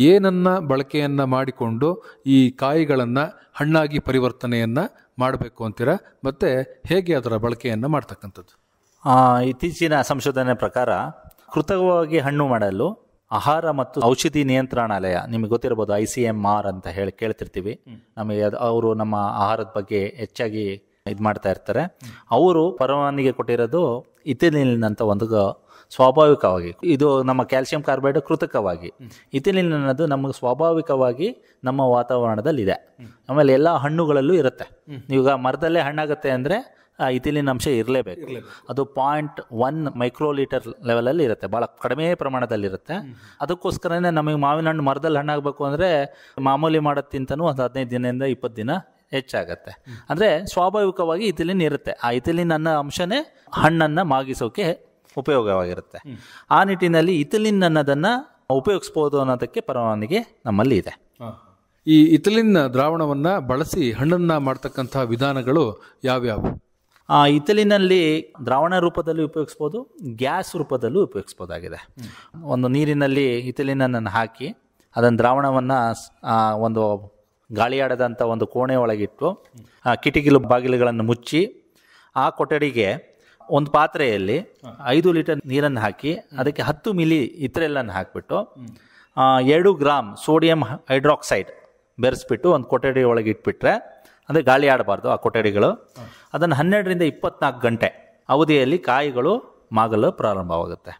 ಏನನ್ನ ಬಳಕೆಯನ್ನು ಮಾಡಿಕೊಂಡು ಈ ಕಾಯಿಗಳನ್ನು ಹಣ್ಣಾಗಿ ಪರಿವರ್ತನೆಯನ್ನು ಮಾಡಬೇಕು ಅಂತೀರಾ? ಮತ್ತು ಹೇಗೆ ಅದರ ಬಳಕೆಯನ್ನು ಮಾಡ್ತಕ್ಕಂಥದ್ದು? ಇತ್ತೀಚಿನ ಸಂಶೋಧನೆ ಪ್ರಕಾರ ಕೃತಕವಾಗಿ ಹಣ್ಣು ಮಾಡಲು ಆಹಾರ ಮತ್ತು ಔಷಧಿ ನಿಯಂತ್ರಣಾಲಯ, ನಿಮಗೆ ಗೊತ್ತಿರ್ಬೋದು, ICMR ಅಂತ ಹೇಳಿ ಕೇಳ್ತಿರ್ತೀವಿ. ನಮಗೆ ಅವರು ನಮ್ಮ ಆಹಾರದ ಬಗ್ಗೆ ಹೆಚ್ಚಾಗಿ ಇದು ಮಾಡ್ತಾ ಇರ್ತಾರೆ. ಅವರು ಪರವಾನಗಿ ಕೊಟ್ಟಿರೋದು ಇಥಿಲಿನ್ ಅಂತ ಒಂದು ಸ್ವಾಭಾವಿಕವಾಗಿ, ಇದು ನಮ್ಮ ಕ್ಯಾಲ್ಸಿಯಂ ಕಾರ್ಬೈಡ್ ಕೃತಕವಾಗಿ. ಇಥಿಲಿನ್ ಅನ್ನೋದು ನಮಗೆ ಸ್ವಾಭಾವಿಕವಾಗಿ ನಮ್ಮ ವಾತಾವರಣದಲ್ಲಿದೆ. ಆಮೇಲೆ ಎಲ್ಲ ಹಣ್ಣುಗಳಲ್ಲೂ ಇರುತ್ತೆ. ಈಗ ಮರದಲ್ಲೇ ಹಣ್ಣಾಗುತ್ತೆ ಅಂದರೆ ಇಥಿಲಿನ್ ಅಂಶ ಇರಲೇಬೇಕು. ಅದು 0.1 ಮೈಕ್ರೋಲೀಟರ್ ಲೆವೆಲಲ್ಲಿ ಇರುತ್ತೆ, ಭಾಳ ಕಡಿಮೆ ಪ್ರಮಾಣದಲ್ಲಿರುತ್ತೆ. ಅದಕ್ಕೋಸ್ಕರನೇ ನಮಗೆ ಮಾವಿನ ಹಣ್ಣು ಮರದಲ್ಲಿ ಹಣ್ಣಾಗಬೇಕು ಅಂದರೆ ಮಾಮೂಲಿ ಮಾಡೋದ್ಕಿಂತನೂ ಒಂದು 15 ದಿನದಿಂದ 20 ದಿನ ಹೆಚ್ಚಾಗತ್ತೆ. ಅಂದರೆ ಸ್ವಾಭಾವಿಕವಾಗಿ ಇಥಿಲಿನ್ ಇರುತ್ತೆ. ಆ ಇಥಿಲಿನ್ ಅನ್ನೋ ಅಂಶನೇ ಹಣ್ಣನ್ನು ಮಾಗಿಸೋಕೆ ಉಪಯೋಗವಾಗಿರುತ್ತೆ. ಆ ನಿಟ್ಟಿನಲ್ಲಿ ಇಥಿಲಿನ್ ಅನ್ನೋದನ್ನು ಉಪಯೋಗಿಸ್ಬೋದು ಅನ್ನೋದಕ್ಕೆ ಪರವಾನಗಿ ನಮ್ಮಲ್ಲಿ ಇದೆ. ಈ ಇಥಿಲಿನ್ ದ್ರಾವಣವನ್ನು ಬಳಸಿ ಹಣ್ಣನ್ನು ಮಾಡ್ತಕ್ಕಂಥ ವಿಧಾನಗಳು ಯಾವ್ಯಾವು? ಇಥಿಲಿನಲ್ಲಿ ದ್ರಾವಣ ರೂಪದಲ್ಲಿ ಉಪಯೋಗಿಸ್ಬೋದು, ಗ್ಯಾಸ್ ರೂಪದಲ್ಲೂ ಉಪಯೋಗಿಸ್ಬೋದಾಗಿದೆ. ಒಂದು ನೀರಿನಲ್ಲಿ ಇಥಿಲಿನನ್ನು ಹಾಕಿ ಅದನ್ನು ದ್ರಾವಣವನ್ನು ಒಂದು ಗಾಳಿಯಾಡದಂಥ ಒಂದು ಕೋಣೆ ಒಳಗಿಟ್ಟು ಕಿಟಕಿಲು ಬಾಗಿಲುಗಳನ್ನು ಮುಚ್ಚಿ ಆ ಕೊಠಡಿಗೆ ಒಂದು ಪಾತ್ರೆಯಲ್ಲಿ 5 ಲೀಟರ್ ನೀರನ್ನು ಹಾಕಿ ಅದಕ್ಕೆ 10 ಮಿಲಿ ಇಥಿಲಿನನ್ನು ಹಾಕಿಬಿಟ್ಟು 2 ಗ್ರಾಮ್ ಸೋಡಿಯಂ ಹೈಡ್ರಾಕ್ಸೈಡ್ ಬೆರೆಸ್ಬಿಟ್ಟು ಒಂದು ಕೊಠಡಿ ಒಳಗೆ ಇಟ್ಬಿಟ್ರೆ, ಅಂದರೆ ಗಾಳಿ ಆಡಬಾರ್ದು ಆ ಕೊಠಡಿಗಳು, ಅದನ್ನು 12ರಿಂದ 24 ಗಂಟೆ ಅವಧಿಯಲ್ಲಿ ಕಾಯಿಗಳು ಮಾಗಲು ಪ್ರಾರಂಭವಾಗುತ್ತೆ.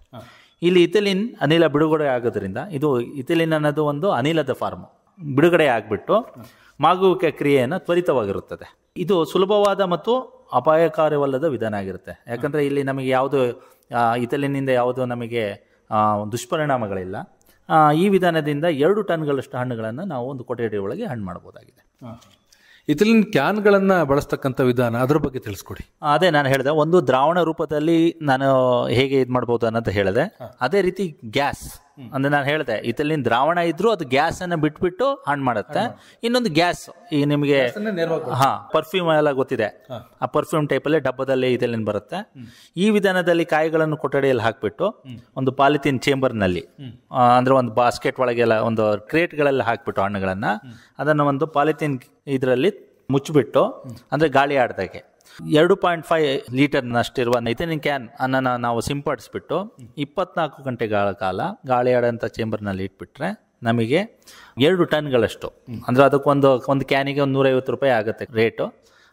ಇಲ್ಲಿ ಇಥಿಲಿನ್ ಅನಿಲ ಬಿಡುಗಡೆ ಆಗೋದ್ರಿಂದ, ಇದು ಇಥಿಲಿನ್ ಅನ್ನೋದು ಒಂದು ಅನಿಲದ ಫಾರ್ಮ್, ಬಿಡುಗಡೆ ಆಗಿಬಿಟ್ಟು ಮಾಗುವಿಕೆ ಕ್ರಿಯೆಯನ್ನು ತ್ವರಿತವಾಗಿರುತ್ತದೆ. ಇದು ಸುಲಭವಾದ ಮತ್ತು ಅಪಾಯಕಾರಿವಲ್ಲದ ವಿಧಾನ ಆಗಿರುತ್ತೆ. ಯಾಕಂದರೆ ಇಲ್ಲಿ ನಮಗೆ ಯಾವುದು ಇಥಿಲಿನಿಂದ ಯಾವುದು ನಮಗೆ ದುಷ್ಪರಿಣಾಮಗಳಿಲ್ಲ. ಈ ವಿಧಾನದಿಂದ 2 ಟನ್ಗಳಷ್ಟು ಹಣ್ಣುಗಳನ್ನು ನಾವು ಒಂದು ಕೊಠಡಿ ಒಳಗೆ ಹಣ್ಣು ಮಾಡ್ಬೋದಾಗಿದೆ. ಇಥಿಲಿನ್ ಕ್ಯಾನ್ಗಳನ್ನು ಬಳಸ್ತಕ್ಕಂಥ ವಿಧಾನ, ಅದ್ರ ಬಗ್ಗೆ ತಿಳಿಸ್ಕೊಡಿ. ಅದೇ ನಾನು ಹೇಳಿದೆ, ಒಂದು ದ್ರಾವಣ ರೂಪದಲ್ಲಿ ನಾನು ಹೇಗೆ ಇದು ಮಾಡ್ಬೋದು ಅನ್ನೋದು ಹೇಳಿದೆ. ಅದೇ ರೀತಿ ಗ್ಯಾಸ್ ಅಂದ್ರೆ ನಾನು ಹೇಳಿದೆ, ಇಥಿಲಿನ್ ದ್ರಾವಣ ಇದ್ರೂ ಅದು ಗ್ಯಾಸ್ ಅನ್ನ ಬಿಟ್ಬಿಟ್ಟು ಹಣ್ಣು ಮಾಡುತ್ತೆ. ಇನ್ನೊಂದು ಗ್ಯಾಸ್, ಈ ನಿಮಗೆ ಪರ್ಫ್ಯೂಮ್ ಎಲ್ಲ ಗೊತ್ತಿದೆ, ಆ ಪರ್ಫ್ಯೂಮ್ ಟೈಪಲ್ಲಿ ಡಬ್ಬದಲ್ಲಿ ಇಥಿಲಿನ್ ಬರುತ್ತೆ. ಈ ವಿಧಾನದಲ್ಲಿ ಕಾಯಿಗಳನ್ನು ಕೊಠಡಿಯಲ್ಲಿ ಹಾಕ್ಬಿಟ್ಟು ಒಂದು ಪಾಲಿಥೀನ್ ಚೇಂಬರ್ನಲ್ಲಿ, ಅಂದ್ರೆ ಒಂದು ಬಾಸ್ಕೆಟ್ ಒಳಗೆಲ್ಲ ಒಂದು ಕ್ರೇಟ್ಗಳಲ್ಲಿ ಹಾಕ್ಬಿಟ್ಟು ಹಣ್ಣುಗಳನ್ನ ಅದನ್ನು ಒಂದು ಪಾಲಿಥೀನ್ ಇದರಲ್ಲಿ ಮುಚ್ಚಿಬಿಟ್ಟು, ಅಂದ್ರೆ ಗಾಳಿ ಆಡ್ದಾಗೆ 2.5 ಲೀಟರ್ನಷ್ಟಿರುವ ಇಥಿಲಿನ್ ಕ್ಯಾನ್ ಅನ್ನ ನಾವು ಸಿಂಪಡಿಸ್ಬಿಟ್ಟು 24 ಗಂಟೆಗಳ ಕಾಲ ಗಾಳಿ ಆಡೋಂಥ ಚೇಂಬರ್ನಲ್ಲಿ ಇಟ್ಬಿಟ್ರೆ ನಮಗೆ 2 ಟನ್ಗಳಷ್ಟು, ಅಂದರೆ ಅದಕ್ಕೊಂದು ಕ್ಯಾನಿಗೆ ಒಂದು 150 ರೂಪಾಯಿ ಆಗುತ್ತೆ ರೇಟು.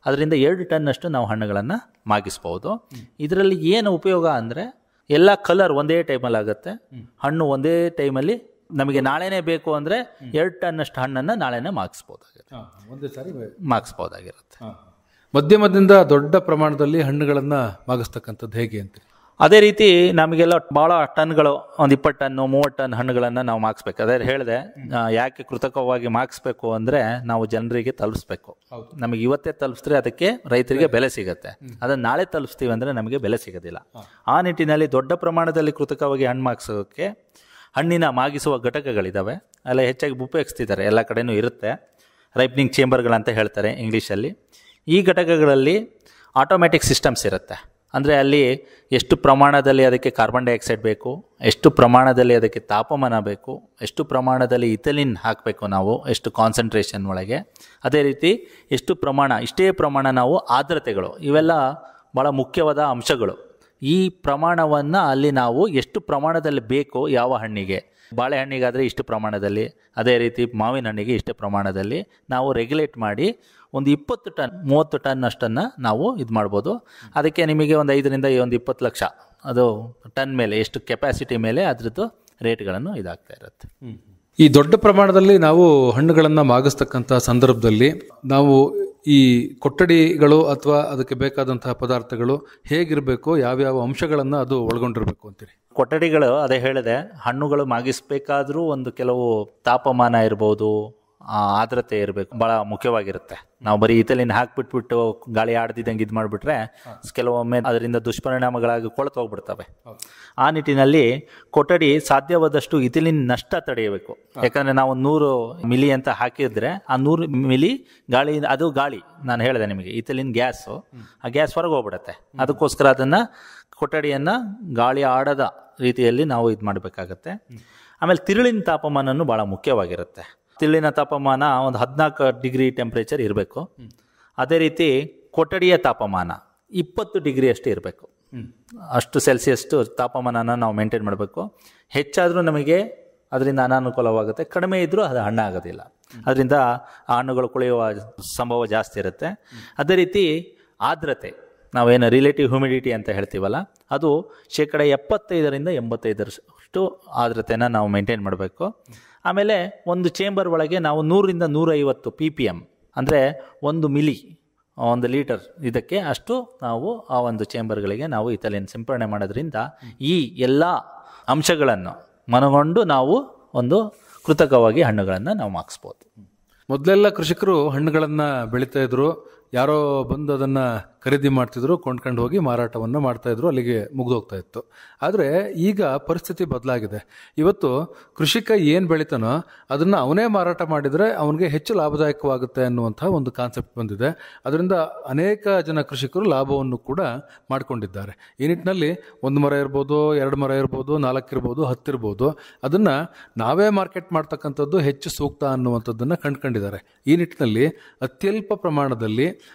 ಅದರಿಂದ 2 ಟನ್ನಷ್ಟು ನಾವು ಹಣ್ಣುಗಳನ್ನು ಮಾಗಿಸ್ಬೋದು. ಇದರಲ್ಲಿ ಏನು ಉಪಯೋಗ ಅಂದರೆ ಎಲ್ಲ ಕಲರ್ ಒಂದೇ ಟೈಮಲ್ಲಿ ಆಗುತ್ತೆ, ಹಣ್ಣು ಒಂದೇ ಟೈಮಲ್ಲಿ ನಮಗೆ ನಾಳೆನೇ ಬೇಕು ಅಂದರೆ 2 ಟನ್ನಷ್ಟು ಹಣ್ಣನ್ನು ನಾಳೆನೇ ಮಾಗಿಸ್ಬೋದಾಗಿರುತ್ತೆ. ಮಧ್ಯಮದಿಂದ ದೊಡ್ಡ ಪ್ರಮಾಣದಲ್ಲಿ ಹಣ್ಣುಗಳನ್ನು ಮಾಗಿಸ್ತಕ್ಕಂಥದ್ದು ಹೇಗೆ ಅಂತ? ಅದೇ ರೀತಿ ನಮಗೆಲ್ಲ ಭಾಳ ಟನ್ಗಳು, ಒಂದು 20 ಟನ್ 30 ಟನ್ ಹಣ್ಣುಗಳನ್ನು ನಾವು ಮಾಗಿಸ್ಬೇಕು. ಅದೇ ಹೇಳಿದೆ, ಯಾಕೆ ಕೃತಕವಾಗಿ ಮಾಗಿಸ್ಬೇಕು ಅಂದರೆ ನಾವು ಜನರಿಗೆ ತಲುಪಿಸ್ಬೇಕು. ನಮಗೆ ಇವತ್ತೇ ತಲುಪಿಸಿದ್ರೆ ಅದಕ್ಕೆ ರೈತರಿಗೆ ಬೆಲೆ ಸಿಗುತ್ತೆ. ಅದನ್ನು ನಾಳೆ ತಲುಪಿಸ್ತೀವಿ ಅಂದರೆ ನಮಗೆ ಬೆಲೆ ಸಿಗೋದಿಲ್ಲ. ಆ ನಿಟ್ಟಿನಲ್ಲಿ ದೊಡ್ಡ ಪ್ರಮಾಣದಲ್ಲಿ ಕೃತಕವಾಗಿ ಹಣ್ಣು ಮಾಗಿಸೋಕ್ಕೆ ಹಣ್ಣಿನ ಮಾಗಿಸುವ ಘಟಕಗಳಿದ್ದಾವೆ, ಅಲ್ಲ ಹೆಚ್ಚಾಗಿ ಉಪಯೋಗಿಸ್ತಿದ್ದಾರೆ, ಎಲ್ಲ ಕಡೆನೂ ಇರುತ್ತೆ. ರೈಪ್ನಿಂಗ್ ಚೇಂಬರ್ಗಳಂತ ಹೇಳ್ತಾರೆ ಇಂಗ್ಲೀಷಲ್ಲಿ. ಈ ಘಟಕಗಳಲ್ಲಿ ಆಟೋಮ್ಯಾಟಿಕ್ ಸಿಸ್ಟಮ್ಸ್ ಇರುತ್ತೆ. ಅಂದರೆ ಅಲ್ಲಿ ಎಷ್ಟು ಪ್ರಮಾಣದಲ್ಲಿ ಅದಕ್ಕೆ ಕಾರ್ಬನ್ ಡೈಆಕ್ಸೈಡ್ ಬೇಕು, ಎಷ್ಟು ಪ್ರಮಾಣದಲ್ಲಿ ಅದಕ್ಕೆ ತಾಪಮಾನ ಬೇಕು, ಎಷ್ಟು ಪ್ರಮಾಣದಲ್ಲಿ ಇಥಿಲಿನ್ ಹಾಕಬೇಕು ನಾವು, ಎಷ್ಟು ಕಾನ್ಸಂಟ್ರೇಷನ್ ಒಳಗೆ, ಅದೇ ರೀತಿ ಎಷ್ಟು ಪ್ರಮಾಣ, ಇಷ್ಟೇ ಪ್ರಮಾಣ ನಾವು ಆರ್ದ್ರತೆಗಳು, ಇವೆಲ್ಲ ಭಾಳ ಮುಖ್ಯವಾದ ಅಂಶಗಳು. ಈ ಪ್ರಮಾಣವನ್ನು ಅಲ್ಲಿ ನಾವು ಎಷ್ಟು ಪ್ರಮಾಣದಲ್ಲಿ ಬೇಕು ಯಾವ ಹಣ್ಣಿಗೆ, ಬಾಳೆಹಣ್ಣಿಗಾದರೆ ಇಷ್ಟು ಪ್ರಮಾಣದಲ್ಲಿ, ಅದೇ ರೀತಿ ಮಾವಿನ ಹಣ್ಣಿಗೆ ಇಷ್ಟು ಪ್ರಮಾಣದಲ್ಲಿ ನಾವು ರೆಗ್ಯುಲೇಟ್ ಮಾಡಿ ಒಂದು 20 ಟನ್ 30 ಟನ್ ಅಷ್ಟನ್ನು ನಾವು ಇದು ಮಾಡ್ಬೋದು. ಅದಕ್ಕೆ ನಿಮಗೆ ಒಂದು 5ರಿಂದ 20 ಲಕ್ಷ ಅದು ಟನ್ ಮೇಲೆ, ಎಷ್ಟು ಕೆಪಾಸಿಟಿ ಮೇಲೆ ಅದರದ್ದು ರೇಟ್ಗಳನ್ನು ಇದಾಗ್ತಾ ಇರುತ್ತೆ. ಈ ದೊಡ್ಡ ಪ್ರಮಾಣದಲ್ಲಿ ನಾವು ಹಣ್ಣುಗಳನ್ನು ಮಾಗಿಸ್ತಕ್ಕಂಥ ಸಂದರ್ಭದಲ್ಲಿ ನಾವು ಈ ಕೊಠಡಿಗಳು ಅಥವಾ ಅದಕ್ಕೆ ಬೇಕಾದಂತಹ ಪದಾರ್ಥಗಳು ಹೇಗಿರಬೇಕು, ಯಾವ್ಯಾವ ಅಂಶಗಳನ್ನು ಅದು ಒಳಗೊಂಡಿರಬೇಕು ಅಂತೀರಿ? ಕೊಠಡಿಗಳು ಅದೇ ಹೇಳಿದೆ, ಹಣ್ಣುಗಳು ಮಾಗಿಸ್ಬೇಕಾದ್ರೂ ಒಂದು ಕೆಲವು ತಾಪಮಾನ ಇರ್ಬೋದು, ಆರ್ದ್ರತೆ ಇರಬೇಕು, ಭಾಳ ಮುಖ್ಯವಾಗಿರುತ್ತೆ. ನಾವು ಬರೀ ಇಥಿಲಿನ್ ಹಾಕ್ಬಿಟ್ಬಿಟ್ಟು ಗಾಳಿ ಆಡ್ದಿದ್ದಂಗೆ ಇದು ಮಾಡಿಬಿಟ್ರೆ ಕೆಲವೊಮ್ಮೆ ಅದರಿಂದ ದುಷ್ಪರಿಣಾಮಗಳಾಗಿ ಕೊಳೆತು ಹೋಗ್ಬಿಡ್ತವೆ. ಆ ನಿಟ್ಟಿನಲ್ಲಿ ಕೊಠಡಿ ಸಾಧ್ಯವಾದಷ್ಟು ಇಥಿಲಿನ್ ನಷ್ಟ ತಡೆಯಬೇಕು. ಯಾಕಂದರೆ ನಾವು 100 ಮಿಲಿ ಅಂತ ಹಾಕಿದ್ರೆ ಆ 100 ಮಿಲಿ ಗಾಳಿ, ಅದು ಗಾಳಿ ನಾನು ಹೇಳಿದೆ ನಿಮಗೆ, ಇಥಿಲಿನ್ ಗ್ಯಾಸು, ಆ ಗ್ಯಾಸ್ ಹೊರಗೆ ಹೋಗ್ಬಿಡುತ್ತೆ. ಅದಕ್ಕೋಸ್ಕರ ಅದನ್ನು ಕೊಠಡಿಯನ್ನು ಗಾಳಿ ಆಡದ ರೀತಿಯಲ್ಲಿ ನಾವು ಇದು ಮಾಡಬೇಕಾಗತ್ತೆ. ಆಮೇಲೆ ತಿರುಳಿನ ತಾಪಮಾನನೂ ಭಾಳ ಮುಖ್ಯವಾಗಿರುತ್ತೆ. ತಿರುಳಿನ ತಾಪಮಾನ ಒಂದು 14 ಡಿಗ್ರಿ ಟೆಂಪ್ರೇಚರ್ ಇರಬೇಕು. ಅದೇ ರೀತಿ ಕೊಠಡಿಯ ತಾಪಮಾನ 20 ಡಿಗ್ರಿ ಅಷ್ಟು ಇರಬೇಕು. ಅಷ್ಟು ಸೆಲ್ಸಿಯಸ್ಟು ತಾಪಮಾನನ ನಾವು ಮೇಂಟೈನ್ ಮಾಡಬೇಕು. ಹೆಚ್ಚಾದರೂ ನಮಗೆ ಅದರಿಂದ ಅನಾನುಕೂಲವಾಗುತ್ತೆ, ಕಡಿಮೆ ಇದ್ದರೂ ಅದು ಹಣ್ಣಾಗೋದಿಲ್ಲ. ಅದರಿಂದ ಆ ಹಣ್ಣುಗಳು ಕೊಳೆಯುವ ಸಂಭವ ಜಾಸ್ತಿ ಇರುತ್ತೆ. ಅದೇ ರೀತಿ ಆರ್ದ್ರತೆ, ನಾವೇನು ರಿಲೇಟಿವ್ ಹ್ಯೂಮಿಡಿಟಿ ಅಂತ ಹೇಳ್ತೀವಲ್ಲ, ಅದು 75% 85% ಆರ್ದ್ರತೆನ ನಾವು ಮೇಂಟೈನ್ ಮಾಡಬೇಕು. ಆಮೇಲೆ ಒಂದು ಚೇಂಬರ್ ಒಳಗೆ ನಾವು 100ರಿಂದ 150 PPM ಅಂದರೆ 1 ಮಿಲಿ 1 ಲೀಟರ್ ಇದಕ್ಕೆ ಅಷ್ಟು ನಾವು ಆ ಒಂದು ಚೇಂಬರ್ಗಳಿಗೆ ನಾವು ಇಥಿಲಿನ್ ಸಿಂಪರಣೆ ಮಾಡೋದ್ರಿಂದ ಈ ಎಲ್ಲ ಅಂಶಗಳನ್ನು ಮನಗೊಂಡು ನಾವು ಒಂದು ಕೃತಕವಾಗಿ ಹಣ್ಣುಗಳನ್ನು ನಾವು ಮಾಗಿಸ್ಬೋದು. ಮೊದಲೆಲ್ಲ ಕೃಷಿಕರು ಹಣ್ಣುಗಳನ್ನು ಬೆಳೀತಾ ಇದ್ರು, ಯಾರೋ ಬಂದು ಅದನ್ನು ಖರೀದಿ ಮಾಡ್ತಿದ್ರು, ಕೊಂಡ್ಕೊಂಡು ಹೋಗಿ ಮಾರಾಟವನ್ನು ಮಾಡ್ತಾಯಿದ್ರು, ಅಲ್ಲಿಗೆ ಮುಗಿದೋಗ್ತಾ ಇತ್ತು. ಆದರೆ ಈಗ ಪರಿಸ್ಥಿತಿ ಬದಲಾಗಿದೆ. ಇವತ್ತು ಕೃಷಿಕ ಏನು ಬೆಳಿತಾನೋ ಅದನ್ನು ಅವನೇ ಮಾರಾಟ ಮಾಡಿದರೆ ಅವನಿಗೆ ಹೆಚ್ಚು ಲಾಭದಾಯಕವಾಗುತ್ತೆ ಅನ್ನುವಂಥ ಒಂದು ಕಾನ್ಸೆಪ್ಟ್ ಬಂದಿದೆ. ಅದರಿಂದ ಅನೇಕ ಜನ ಕೃಷಿಕರು ಲಾಭವನ್ನು ಕೂಡ ಮಾಡಿಕೊಂಡಿದ್ದಾರೆ. ಈ ನಿಟ್ಟಿನಲ್ಲಿ 1 ಮರ ಇರ್ಬೋದು, 2 ಮರ ಇರ್ಬೋದು, 4 ಇರ್ಬೋದು, 10 ಇರ್ಬೋದು, ಅದನ್ನು ನಾವೇ ಮಾರ್ಕೆಟ್ ಮಾಡ್ತಕ್ಕಂಥದ್ದು ಹೆಚ್ಚು ಸೂಕ್ತ ಅನ್ನುವಂಥದ್ದನ್ನು ಕಂಡುಕೊಂಡಿದ್ದಾರೆ. ಈ ನಿಟ್ಟಿನಲ್ಲಿ ಅತ್ಯಲ್ಪ ಪ್ರಮಾಣದಲ್ಲಿ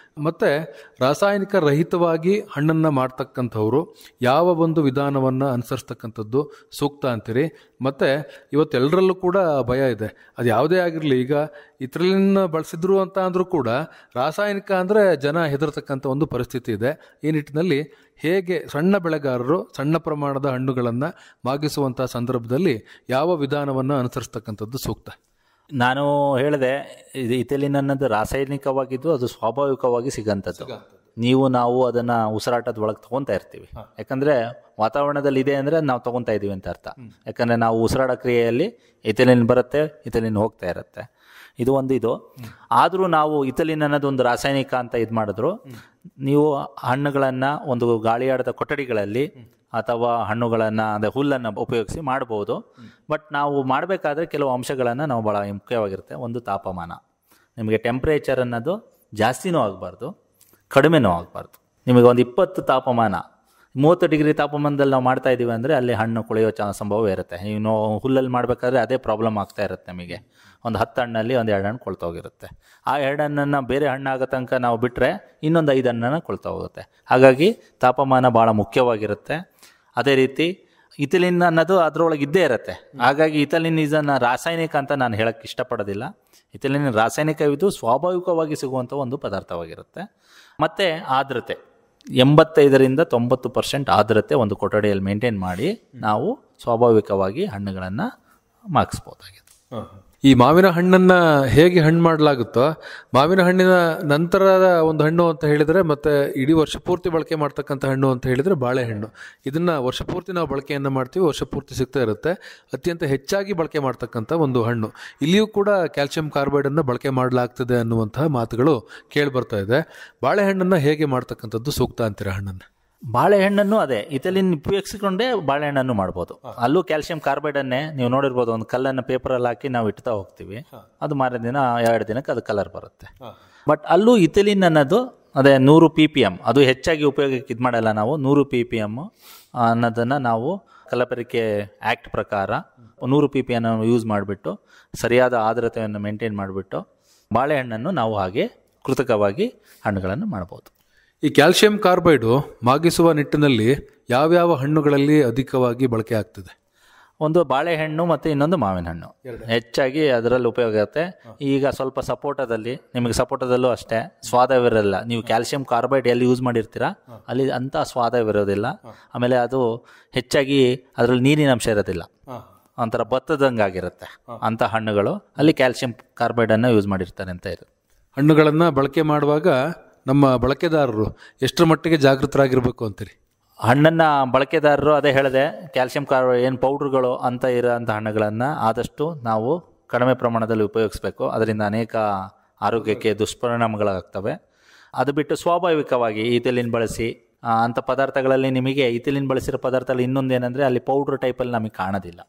ಮತ್ತು ರಾಸಾಯನಿಕ ರಹಿತವಾಗಿ ಹಣ್ಣನ್ನು ಮಾಡ್ತಕ್ಕಂಥವ್ರು ಯಾವ ಒಂದು ವಿಧಾನವನ್ನು ಅನುಸರಿಸ್ತಕ್ಕಂಥದ್ದು ಸೂಕ್ತ ಅಂತೀರಿ? ಮತ್ತು ಇವತ್ತೆಲ್ಲರಲ್ಲೂ ಕೂಡ ಭಯ ಇದೆ. ಅದು ಯಾವುದೇ ಆಗಿರಲಿ, ಈಗ ಇಥಿಲಿನ್ ಬಳಸಿದ್ರು ಅಂತ ಅಂದರೂ ಕೂಡ ರಾಸಾಯನಿಕ ಅಂದರೆ ಜನ ಹೆದರ್ತಕ್ಕಂಥ ಒಂದು ಪರಿಸ್ಥಿತಿ ಇದೆ. ಈ ನಿಟ್ಟಿನಲ್ಲಿ ಹೇಗೆ ಸಣ್ಣ ಬೆಳೆಗಾರರು ಸಣ್ಣ ಪ್ರಮಾಣದ ಹಣ್ಣುಗಳನ್ನು ಮಾಗಿಸುವಂಥ ಸಂದರ್ಭದಲ್ಲಿ ಯಾವ ವಿಧಾನವನ್ನು ಅನುಸರಿಸ್ತಕ್ಕಂಥದ್ದು ಸೂಕ್ತ? ನಾನು ಹೇಳಿದೆ, ಇದು ಇಥಿಲಿನ್ ಅನ್ನೋದು ರಾಸಾಯನಿಕವಾಗಿದ್ದು ಅದು ಸ್ವಾಭಾವಿಕವಾಗಿ ಸಿಗೋಂಥದ್ದು. ನಾವು ಅದನ್ನು ಉಸಿರಾಟದ ಒಳಗೆ ತೊಗೊತಾ ಇರ್ತೀವಿ. ಯಾಕಂದರೆ ವಾತಾವರಣದಲ್ಲಿ ಇದೆ ಅಂದರೆ ನಾವು ತೊಗೊತಾ ಇದ್ದೀವಿ ಅಂತ ಅರ್ಥ. ಯಾಕಂದರೆ ನಾವು ಉಸಿರಾಟ ಕ್ರಿಯೆಯಲ್ಲಿ ಇಥಿಲಿನ್ ಬರುತ್ತೆ, ಇಥಿಲಿನ್ ಹೋಗ್ತಾ ಇರುತ್ತೆ. ಇದು ಆದರೂ ನಾವು ಇಥಿಲಿನ್ ಅನ್ನೋದು ಒಂದು ರಾಸಾಯನಿಕ ಅಂತ ಇದು ಮಾಡಿದ್ರು, ನೀವು ಹಣ್ಣುಗಳನ್ನು ಒಂದು ಗಾಳಿಯಾಡದ ಕೊಠಡಿಗಳಲ್ಲಿ ಅಥವಾ ಹಣ್ಣುಗಳನ್ನು ಅಂದರೆ ಹುಲ್ಲನ್ನು ಉಪಯೋಗಿಸಿ ಮಾಡ್ಬೋದು. ಬಟ್ ನಾವು ಮಾಡಬೇಕಾದ್ರೆ ಕೆಲವು ಅಂಶಗಳನ್ನು ನಾವು ಭಾಳ ಮುಖ್ಯವಾಗಿರುತ್ತೆ. ಒಂದು ತಾಪಮಾನ, ನಿಮಗೆ ಟೆಂಪ್ರೇಚರ್ ಅನ್ನೋದು ಜಾಸ್ತಿನೂ ಆಗಬಾರ್ದು, ಕಡಿಮೆನೂ ಆಗಬಾರ್ದು. ನಿಮಗೆ ಒಂದು 20 ತಾಪಮಾನ 30 ಡಿಗ್ರಿ ತಾಪಮಾನದಲ್ಲಿ ನಾವು ಮಾಡ್ತಾ ಇದ್ದೀವಿ ಅಂದರೆ ಅಲ್ಲಿ ಹಣ್ಣು ಕೊಳೆಯೋ ಸಂಭವ ಇರುತ್ತೆ. ನೀವು ಹುಲ್ಲಲ್ಲಿ ಮಾಡಬೇಕಾದ್ರೆ ಅದೇ ಪ್ರಾಬ್ಲಮ್ ಆಗ್ತಾ ಇರುತ್ತೆ. ನಮಗೆ ಒಂದು 10 ಹಣ್ಣಲ್ಲಿ ಒಂದು 2 ಹಣ್ಣು ಕೊಳ್ತೋಗಿರುತ್ತೆ. ಆ 2 ಹಣ್ಣನ್ನು ಬೇರೆ ಹಣ್ಣಾಗೋ ತನಕ ನಾವು ಬಿಟ್ಟರೆ ಇನ್ನೊಂದು 5 ಹಣ್ಣನ್ನು ಕೊಳ್ತೋಗುತ್ತೆ. ಹಾಗಾಗಿ ತಾಪಮಾನ ಭಾಳ ಮುಖ್ಯವಾಗಿರುತ್ತೆ. ಅದೇ ರೀತಿ ಇಥಿಲಿನ್ ಅನ್ನೋದು ಅದರೊಳಗೆ ಇದ್ದೇ ಇರುತ್ತೆ. ಹಾಗಾಗಿ ಇಥಿಲಿನ್ ಇದನ್ನು ರಾಸಾಯನಿಕ ಅಂತ ನಾನು ಹೇಳೋಕ್ಕೆ ಇಷ್ಟಪಡೋದಿಲ್ಲ. ಇಥಿಲಿನ್ ರಾಸಾಯನಿಕವಿದ್ದು ಸ್ವಾಭಾವಿಕವಾಗಿ ಸಿಗುವಂಥ ಒಂದು ಪದಾರ್ಥವಾಗಿರುತ್ತೆ. ಮತ್ತು ಆರ್ದ್ರತೆ 85ರಿಂದ 90% ಆರ್ದ್ರತೆ ಒಂದು ಕೊಠಡಿಯಲ್ಲಿ ಮೇಂಟೈನ್ ಮಾಡಿ ನಾವು ಸ್ವಾಭಾವಿಕವಾಗಿ ಹಣ್ಣುಗಳನ್ನು ಮಾಗಿಸ್ಬೋದಾಗಿದೆ. ಈ ಮಾವಿನ ಹಣ್ಣನ್ನು ಹೇಗೆ ಹಣ್ಣು ಮಾಡಲಾಗುತ್ತೋ, ಮಾವಿನ ಹಣ್ಣಿನ ನಂತರದ ಒಂದು ಹಣ್ಣು ಅಂತ ಹೇಳಿದರೆ ಮತ್ತು ಇಡೀ ವರ್ಷ ಪೂರ್ತಿ ಬಳಕೆ ಮಾಡ್ತಕ್ಕಂಥ ಹಣ್ಣು ಅಂತ ಹೇಳಿದರೆ ಬಾಳೆಹಣ್ಣು. ಇದನ್ನು ವರ್ಷ ಪೂರ್ತಿ ನಾವು ಬಳಕೆಯನ್ನು ಮಾಡ್ತೀವಿ, ವರ್ಷ ಪೂರ್ತಿ ಸಿಗ್ತಾ ಇರುತ್ತೆ. ಅತ್ಯಂತ ಹೆಚ್ಚಾಗಿ ಬಳಕೆ ಮಾಡ್ತಕ್ಕಂಥ ಒಂದು ಹಣ್ಣು. ಇಲ್ಲಿಯೂ ಕೂಡ ಕ್ಯಾಲ್ಸಿಯಂ ಕಾರ್ಬೈಡನ್ನು ಬಳಕೆ ಮಾಡಲಾಗ್ತದೆ ಅನ್ನುವಂತಹ ಮಾತುಗಳು ಕೇಳಿ ಬರ್ತಾ ಇದೆ. ಬಾಳೆಹಣ್ಣನ್ನು ಹೇಗೆ ಮಾಡ್ತಕ್ಕಂಥದ್ದು ಸೂಕ್ತ ಅಂತೀರ ಹಣ್ಣನ್ನು? ಬಾಳೆಹಣ್ಣನ್ನು ಅದೇ ಇಥಿಲಿನ್ ಉಪಯೋಗಿಸಿಕೊಂಡೇ ಬಾಳೆಹಣ್ಣನ್ನು ಮಾಡ್ಬೋದು. ಅಲ್ಲೂ ಕ್ಯಾಲ್ಸಿಯಂ ಕಾರ್ಬೈಡನ್ನೇ ನೀವು ನೋಡಿರ್ಬೋದು, ಒಂದು ಕಲ್ಲನ್ನು ಪೇಪರಲ್ಲಿ ಹಾಕಿ ನಾವು ಇಡ್ತಾ ಹೋಗ್ತೀವಿ, ಅದು ಮಾರನೇ ದಿನ 2 ದಿನಕ್ಕೆ ಅದು ಕಲರ್ ಬರುತ್ತೆ. ಬಟ್ ಅಲ್ಲೂ ಇಥಿಲಿನ್ ಅನ್ನೋದು ಅದೇ 100 ppm, ಅದು ಹೆಚ್ಚಾಗಿ ಉಪಯೋಗಕ್ಕೆ ಇದು ಮಾಡಲ್ಲ ನಾವು. 100 ppm ಅನ್ನೋದನ್ನು ನಾವು ಕಲಬೆರಕೆ ಆ್ಯಕ್ಟ್ ಪ್ರಕಾರ 100 ppm ಯೂಸ್ ಮಾಡಿಬಿಟ್ಟು ಸರಿಯಾದ ಆರ್ದ್ರತೆಯನ್ನು ಮೇಂಟೈನ್ ಮಾಡಿಬಿಟ್ಟು ಬಾಳೆಹಣ್ಣನ್ನು ನಾವು ಹಾಗೆ ಕೃತಕವಾಗಿ ಹಣ್ಣುಗಳನ್ನು ಮಾಡ್ಬೋದು. ಈ ಕ್ಯಾಲ್ಸಿಯಂ ಕಾರ್ಬೈಡು ಮಾಗಿಸುವ ನಿಟ್ಟಿನಲ್ಲಿ ಯಾವ್ಯಾವ ಹಣ್ಣುಗಳಲ್ಲಿ ಅಧಿಕವಾಗಿ ಬಳಕೆ ಆಗ್ತದೆ? ಒಂದು ಬಾಳೆಹಣ್ಣು ಮತ್ತು ಇನ್ನೊಂದು ಮಾವಿನ ಹಣ್ಣು ಹೆಚ್ಚಾಗಿ ಅದರಲ್ಲಿ ಉಪಯೋಗ ಆಗುತ್ತೆ. ಈಗ ಸ್ವಲ್ಪ ಸಪೋಟದಲ್ಲಿ, ನಿಮಗೆ ಸಪೋಟದಲ್ಲೂ ಅಷ್ಟೇ ಸ್ವಾದವಿರಲ್ಲ. ನೀವು ಕ್ಯಾಲ್ಸಿಯಂ ಕಾರ್ಬೈಡ್ ಎಲ್ಲಿ ಯೂಸ್ ಮಾಡಿರ್ತೀರಾ ಅಲ್ಲಿ ಅಂಥ ಸ್ವಾದವಿರೋದಿಲ್ಲ. ಆಮೇಲೆ ಅದು ಹೆಚ್ಚಾಗಿ ಅದರಲ್ಲಿ ನೀರಿನ ಅಂಶ ಇರೋದಿಲ್ಲ, ಒಂಥರ ಭತ್ತದಂಗಾಗಿರುತ್ತೆ. ಅಂಥ ಹಣ್ಣುಗಳು ಅಲ್ಲಿ ಕ್ಯಾಲ್ಸಿಯಂ ಕಾರ್ಬೈಡನ್ನು ಯೂಸ್ ಮಾಡಿರ್ತಾರೆ ಅಂತ ಇದೆ. ಹಣ್ಣುಗಳನ್ನು ಬಳಕೆ ಮಾಡುವಾಗ ನಮ್ಮ ಬಳಕೆದಾರರು ಎಷ್ಟರ ಮಟ್ಟಿಗೆ ಜಾಗೃತರಾಗಿರ್ಬೇಕು ಅಂತೀರಿ? ಹಣ್ಣನ್ನು ಬಳಕೆದಾರರು ಅದೇ ಹೇಳಿದೆ, ಕ್ಯಾಲ್ಸಿಯಂ ಕಾರ್ಬೈಡ್ ಏನು ಪೌಡ್ರುಗಳು ಅಂತ ಇರೋಂಥ ಹಣ್ಣುಗಳನ್ನು ಆದಷ್ಟು ನಾವು ಕಡಿಮೆ ಪ್ರಮಾಣದಲ್ಲಿ ಉಪಯೋಗಿಸ್ಬೇಕು. ಅದರಿಂದ ಅನೇಕ ಆರೋಗ್ಯಕ್ಕೆ ದುಷ್ಪರಿಣಾಮಗಳಾಗ್ತವೆ. ಅದು ಬಿಟ್ಟು ಸ್ವಾಭಾವಿಕವಾಗಿ ಇಥಿಲಿನ್ ಬಳಸಿ ಅಂಥ ಪದಾರ್ಥಗಳಲ್ಲಿ ನಿಮಗೆ ಇಥಿಲಿನ್ ಬಳಸಿರೋ ಪದಾರ್ಥದಲ್ಲಿ ಇನ್ನೊಂದೇನೆಂದರೆ ಅಲ್ಲಿ ಪೌಡ್ರ್ ಟೈಪಲ್ಲಿ ನಮಗೆ ಕಾಣೋದಿಲ್ಲ.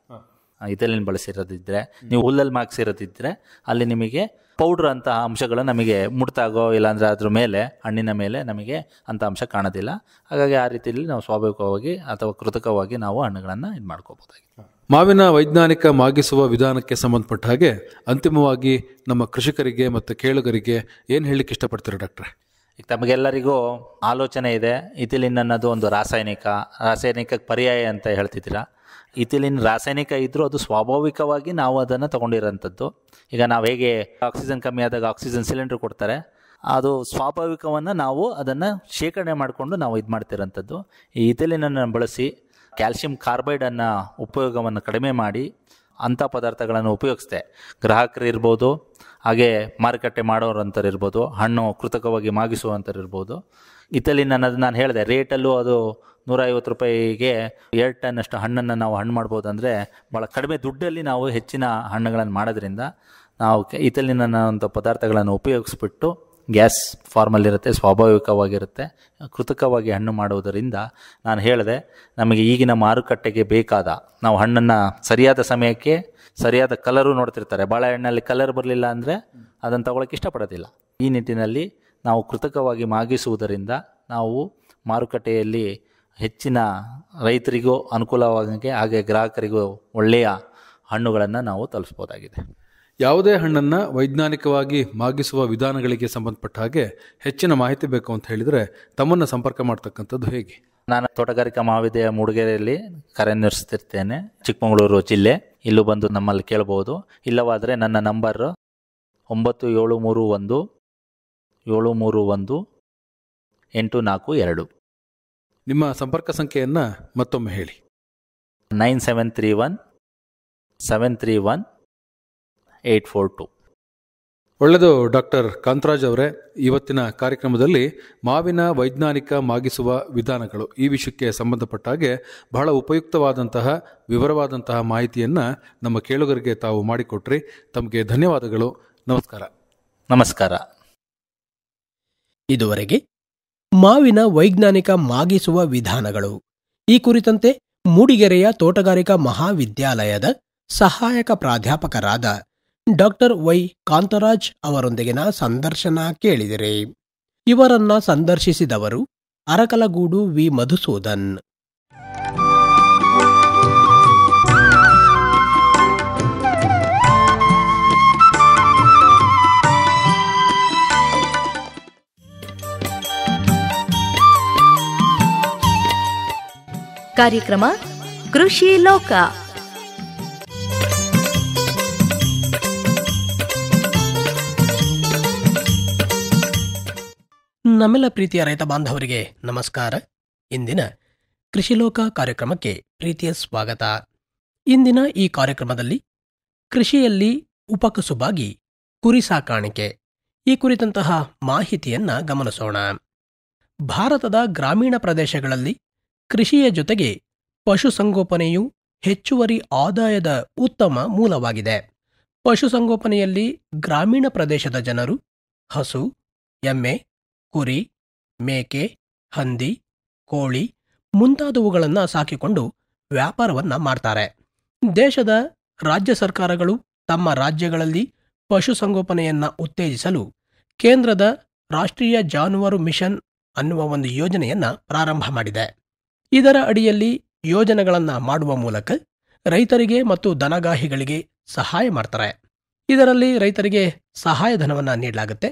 ಇಥಿಲಿನ್ ಬಳಸಿರೋದಿದ್ದರೆ, ನೀವು ಹುಲ್ಲಲ್ಲಿ ಮಾಗಿಸಿರೋದಿದ್ದರೆ ಅಲ್ಲಿ ನಿಮಗೆ ಪೌಡ್ರ್ ಅಂತ ಅಂಶಗಳು ನಮಗೆ ಮುಟ್ತಾಗೋ ಇಲ್ಲಾಂದರೆ ಅದ್ರ ಮೇಲೆ ಹಣ್ಣಿನ ಮೇಲೆ ನಮಗೆ ಅಂಥ ಅಂಶ ಕಾಣೋದಿಲ್ಲ. ಹಾಗಾಗಿ ಆ ರೀತಿಯಲ್ಲಿ ನಾವು ಸ್ವಾಭಾವಿಕವಾಗಿ ಅಥವಾ ಕೃತಕವಾಗಿ ನಾವು ಹಣ್ಣುಗಳನ್ನು ಇದು ಮಾಡ್ಕೋಬೋದಾಗಿದೆ. ಮಾವಿನ ವೈಜ್ಞಾನಿಕ ಮಾಗಿಸುವ ವಿಧಾನಕ್ಕೆ ಸಂಬಂಧಪಟ್ಟ ಹಾಗೆ ಅಂತಿಮವಾಗಿ ನಮ್ಮ ಕೃಷಿಕರಿಗೆ ಮತ್ತು ಕೇಳುಗರಿಗೆ ಏನು ಹೇಳಲಿಕ್ಕೆ ಇಷ್ಟಪಡ್ತೀರಾ ಡಾಕ್ಟ್ರೆ? ಈಗ ತಮಗೆಲ್ಲರಿಗೂ ಆಲೋಚನೆ ಇದೆ, ಇಥಿಲಿನ್ ಅನ್ನೋದು ಒಂದು ರಾಸಾಯನಿಕ ಪರ್ಯಾಯ ಅಂತ ಹೇಳ್ತಿದ್ದೀರಾ. ಇಥಿಲಿನ್ ರಾಸಾಯನಿಕ ಇದ್ದರೂ ಅದು ಸ್ವಾಭಾವಿಕವಾಗಿ ನಾವು ಅದನ್ನು ತೊಗೊಂಡಿರೋಂಥದ್ದು. ಈಗ ನಾವು ಹೇಗೆ ಆಕ್ಸಿಜನ್ ಕಮ್ಮಿ ಆದಾಗ ಆಕ್ಸಿಜನ್ ಸಿಲಿಂಡರ್ ಕೊಡ್ತಾರೆ, ಅದು ಸ್ವಾಭಾವಿಕವನ್ನು ನಾವು ಅದನ್ನು ಶೇಖರಣೆ ಮಾಡಿಕೊಂಡು ನಾವು ಇದು ಮಾಡ್ತಿರೋಂಥದ್ದು. ಈ ಇಥಿಲಿನನ್ನು ಬಳಸಿ ಕ್ಯಾಲ್ಸಿಯಂ ಕಾರ್ಬೈಡನ್ನು ಉಪಯೋಗವನ್ನು ಕಡಿಮೆ ಮಾಡಿ ಅಂಥ ಪದಾರ್ಥಗಳನ್ನು ಉಪಯೋಗಿಸ್ದೆ ಗ್ರಾಹಕರು ಇರ್ಬೋದು, ಹಾಗೆ ಮಾರುಕಟ್ಟೆ ಮಾಡೋರಂಥವ್ರು ಇರ್ಬೋದು, ಹಣ್ಣು ಕೃತಕವಾಗಿ ಮಾಗಿಸುವಂಥವ್ರು ಇರ್ಬೋದು. ಇಥಿಲಿನ್ ಅನ್ನೋದು ನಾನು ಹೇಳಿದೆ, ರೇಟಲ್ಲೂ ಅದು 150 ರೂಪಾಯಿಗೆ 2 ಟನ್ ಅಷ್ಟು ಹಣ್ಣನ್ನು ನಾವು ಹಣ್ಣು ಮಾಡ್ಬೋದು. ಅಂದರೆ ಭಾಳ ಕಡಿಮೆ ದುಡ್ಡಲ್ಲಿ ನಾವು ಹೆಚ್ಚಿನ ಹಣ್ಣುಗಳನ್ನು ಮಾಡೋದ್ರಿಂದ ನಾವು ಇಥಿಲಿನ್ ಅನ್ನೋಂಥ ಪದಾರ್ಥಗಳನ್ನು ಉಪಯೋಗಿಸ್ಬಿಟ್ಟು ಗ್ಯಾಸ್ ಫಾರ್ಮಲ್ಲಿರುತ್ತೆ, ಸ್ವಾಭಾವಿಕವಾಗಿರುತ್ತೆ. ಕೃತಕವಾಗಿ ಹಣ್ಣು ಮಾಡುವುದರಿಂದ ನಾನು ಹೇಳಿದೆ, ನಮಗೆ ಈಗಿನ ಮಾರುಕಟ್ಟೆಗೆ ಬೇಕಾದ ನಾವು ಹಣ್ಣನ್ನು ಸರಿಯಾದ ಸಮಯಕ್ಕೆ ಸರಿಯಾದ ಕಲರು ನೋಡ್ತಿರ್ತಾರೆ. ಬಾಳೆಹಣ್ಣಲ್ಲಿ ಕಲರ್ ಬರಲಿಲ್ಲ ಅಂದರೆ ಅದನ್ನು ತಗೊಳ್ಳೋಕೆ ಇಷ್ಟಪಡೋದಿಲ್ಲ. ಈ ನಿಟ್ಟಿನಲ್ಲಿ ನಾವು ಕೃತಕವಾಗಿ ಮಾಗಿಸುವುದರಿಂದ ನಾವು ಮಾರುಕಟ್ಟೆಯಲ್ಲಿ ಹೆಚ್ಚಿನ ರೈತರಿಗೂ ಅನುಕೂಲವಾಗಂಗೆ ಹಾಗೆ ಗ್ರಾಹಕರಿಗೂ ಒಳ್ಳೆಯ ಹಣ್ಣುಗಳನ್ನು ನಾವು ತಲುಪಿಸ್ಬೋದಾಗಿದೆ. ಯಾವುದೇ ಹಣ್ಣನ್ನು ವೈಜ್ಞಾನಿಕವಾಗಿ ಮಾಗಿಸುವ ವಿಧಾನಗಳಿಗೆ ಸಂಬಂಧಪಟ್ಟ ಹಾಗೆ ಹೆಚ್ಚಿನ ಮಾಹಿತಿ ಬೇಕು ಅಂತ ಹೇಳಿದರೆ ತಮ್ಮನ್ನು ಸಂಪರ್ಕ ಮಾಡ್ತಕ್ಕಂಥದ್ದು ಹೇಗೆ? ನಾನು ತೋಟಗಾರಿಕಾ ಮಹಾವಿದ್ಯಾಲಯ ಮೂಡಿಗೆರೆಯಲ್ಲಿ ಕಾರ್ಯನಿರ್ವಹಿಸ್ತಿರ್ತೇನೆ, ಚಿಕ್ಕಮಗಳೂರು ಜಿಲ್ಲೆ. ಇಲ್ಲೂ ಬಂದು ನಮ್ಮಲ್ಲಿ ಕೇಳ್ಬೋದು. ಇಲ್ಲವಾದರೆ ನನ್ನ ನಂಬರ್ 9731 731 842. ನಿಮ್ಮ ಸಂಪರ್ಕ ಸಂಖ್ಯೆಯನ್ನು ಮತ್ತೊಮ್ಮೆ ಹೇಳಿ. 9731 731 842. ಒಳ್ಳೆಯದು ಡಾಕ್ಟರ್ ಕಾಂತರಾಜ್ ಅವರೇ, ಇವತ್ತಿನ ಕಾರ್ಯಕ್ರಮದಲ್ಲಿ ಮಾವಿನ ವೈಜ್ಞಾನಿಕ ಮಾಗಿಸುವ ವಿಧಾನಗಳು ಈ ವಿಷಯಕ್ಕೆ ಸಂಬಂಧಪಟ್ಟ ಹಾಗೆ ಬಹಳ ಉಪಯುಕ್ತವಾದಂತಹ ವಿವರವಾದಂತಹ ಮಾಹಿತಿಯನ್ನು ನಮ್ಮ ಕೇಳುಗರಿಗೆ ತಾವು ಮಾಡಿಕೊಟ್ರಿ. ತಮಗೆ ಧನ್ಯವಾದಗಳು. ನಮಸ್ಕಾರ. ನಮಸ್ಕಾರ. ಇದುವರೆಗೆ ಮಾವಿನ ವೈಜ್ಞಾನಿಕ ಮಾಗಿಸುವ ವಿಧಾನಗಳು ಈ ಕುರಿತಂತೆ ಮೂಡಿಗೆರೆಯ ತೋಟಗಾರಿಕಾ ಮಹಾವಿದ್ಯಾಲಯದ ಸಹಾಯಕ ಪ್ರಾಧ್ಯಾಪಕರಾದ ಡಾಕ್ಟರ್ ವೈ ಕಾಂತರಾಜ್ ಅವರೊಂದಿಗಿನ ಸಂದರ್ಶನ ಕೇಳಿದಿರಿ. ಇವರನ್ನ ಸಂದರ್ಶಿಸಿದವರು ಅರಕಲಗೂಡು ವಿ ಮಧುಸೂದನ್. ಕಾರ್ಯಕ್ರಮ ಕೃಷಿ ಲೋಕ. ನಮ್ಮೆಲ್ಲ ಪ್ರೀತಿಯ ರೈತ ಬಾಂಧವರಿಗೆ ನಮಸ್ಕಾರ. ಇಂದಿನ ಕೃಷಿಲೋಕ ಕಾರ್ಯಕ್ರಮಕ್ಕೆ ಪ್ರೀತಿಯ ಸ್ವಾಗತ. ಇಂದಿನ ಈ ಕಾರ್ಯಕ್ರಮದಲ್ಲಿ ಕೃಷಿಯಲ್ಲಿ ಉಪಕಸುಬಾಗಿ ಕುರಿ ಸಾಕಾಣಿಕೆ ಈ ಕುರಿತಂತಹ ಮಾಹಿತಿಯನ್ನ ಗಮನಿಸೋಣ. ಭಾರತದ ಗ್ರಾಮೀಣ ಪ್ರದೇಶಗಳಲ್ಲಿ ಕೃಷಿಯ ಜೊತೆಗೆ ಪಶುಸಂಗೋಪನೆಯು ಹೆಚ್ಚುವರಿ ಆದಾಯದ ಉತ್ತಮ ಮೂಲವಾಗಿದೆ. ಪಶುಸಂಗೋಪನೆಯಲ್ಲಿ ಗ್ರಾಮೀಣ ಪ್ರದೇಶದ ಜನರು ಹಸು, ಎಮ್ಮೆ, ಕುರಿ, ಮೇಕೆ, ಹಂದಿ, ಕೋಳಿ ಮುಂತಾದವುಗಳನ್ನು ಸಾಕಿಕೊಂಡು ವ್ಯಾಪಾರವನ್ನ ಮಾಡ್ತಾರೆ. ದೇಶದ ರಾಜ್ಯ ಸರ್ಕಾರಗಳು ತಮ್ಮ ರಾಜ್ಯಗಳಲ್ಲಿ ಪಶುಸಂಗೋಪನೆಯನ್ನ ಉತ್ತೇಜಿಸಲು ಕೇಂದ್ರದ ರಾಷ್ಟ್ರೀಯ ಜಾನುವಾರು ಮಿಷನ್ ಅನ್ನುವ ಒಂದು ಯೋಜನೆಯನ್ನ ಪ್ರಾರಂಭ ಮಾಡಿದೆ. ಇದರ ಅಡಿಯಲ್ಲಿ ಯೋಜನೆಗಳನ್ನು ಮಾಡುವ ಮೂಲಕ ರೈತರಿಗೆ ಮತ್ತು ದನಗಾಹಿಗಳಿಗೆ ಸಹಾಯ ಮಾಡ್ತಾರೆ. ಇದರಲ್ಲಿ ರೈತರಿಗೆ ಸಹಾಯಧನವನ್ನು ನೀಡಲಾಗುತ್ತೆ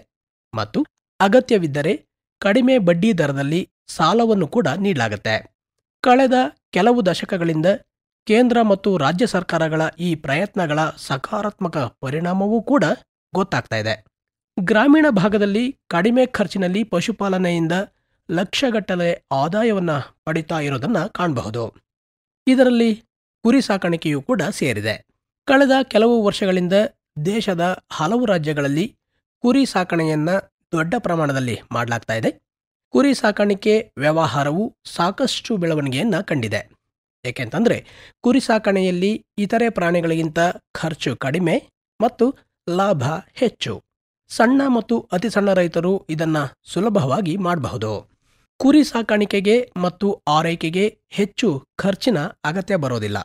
ಮತ್ತು ಅಗತ್ಯವಿದ್ದರೆ ಕಡಿಮೆ ಬಡ್ಡಿ ದರದಲ್ಲಿ ಸಾಲವನ್ನು ಕೂಡ ನೀಡಲಾಗುತ್ತೆ. ಕಳೆದ ಕೆಲವು ದಶಕಗಳಿಂದ ಕೇಂದ್ರ ಮತ್ತು ರಾಜ್ಯ ಸರ್ಕಾರಗಳ ಈ ಪ್ರಯತ್ನಗಳ ಸಕಾರಾತ್ಮಕ ಪರಿಣಾಮವೂ ಕೂಡ ಗೊತ್ತಾಗ್ತಾ ಇದೆ. ಗ್ರಾಮೀಣ ಭಾಗದಲ್ಲಿ ಕಡಿಮೆ ಖರ್ಚಿನಲ್ಲಿ ಪಶುಪಾಲನೆಯಿಂದ ಲಕ್ಷಗಟ್ಟಲೆ ಆದಾಯವನ್ನು ಪಡಿತಾ ಇರೋದನ್ನು ಕಾಣಬಹುದು. ಇದರಲ್ಲಿ ಕುರಿ ಸಾಕಾಣಿಕೆಯೂ ಕೂಡ ಸೇರಿದೆ. ಕಳೆದ ಕೆಲವು ವರ್ಷಗಳಿಂದ ದೇಶದ ಹಲವು ರಾಜ್ಯಗಳಲ್ಲಿ ಕುರಿ ಸಾಕಣೆಯನ್ನ ದೊಡ್ಡ ಪ್ರಮಾಣದಲ್ಲಿ ಮಾಡಲಾಗ್ತಾ ಇದೆ. ಕುರಿ ಸಾಕಾಣಿಕೆ ವ್ಯವಹಾರವು ಸಾಕಷ್ಟು ಬೆಳವಣಿಗೆಯನ್ನ ಕಂಡಿದೆ. ಏಕೆಂತಂದ್ರೆ ಕುರಿ ಸಾಕಣೆಯಲ್ಲಿ ಇತರೆ ಪ್ರಾಣಿಗಳಿಗಿಂತ ಖರ್ಚು ಕಡಿಮೆ ಮತ್ತು ಲಾಭ ಹೆಚ್ಚು. ಸಣ್ಣ ಮತ್ತು ಅತಿ ಸಣ್ಣ ರೈತರು ಇದನ್ನ ಸುಲಭವಾಗಿ ಮಾಡಬಹುದು. ಕುರಿ ಸಾಕಾಣಿಕೆಗೆ ಮತ್ತು ಆರೈಕೆಗೆ ಹೆಚ್ಚು ಖರ್ಚಿನ ಅಗತ್ಯ ಬರೋದಿಲ್ಲ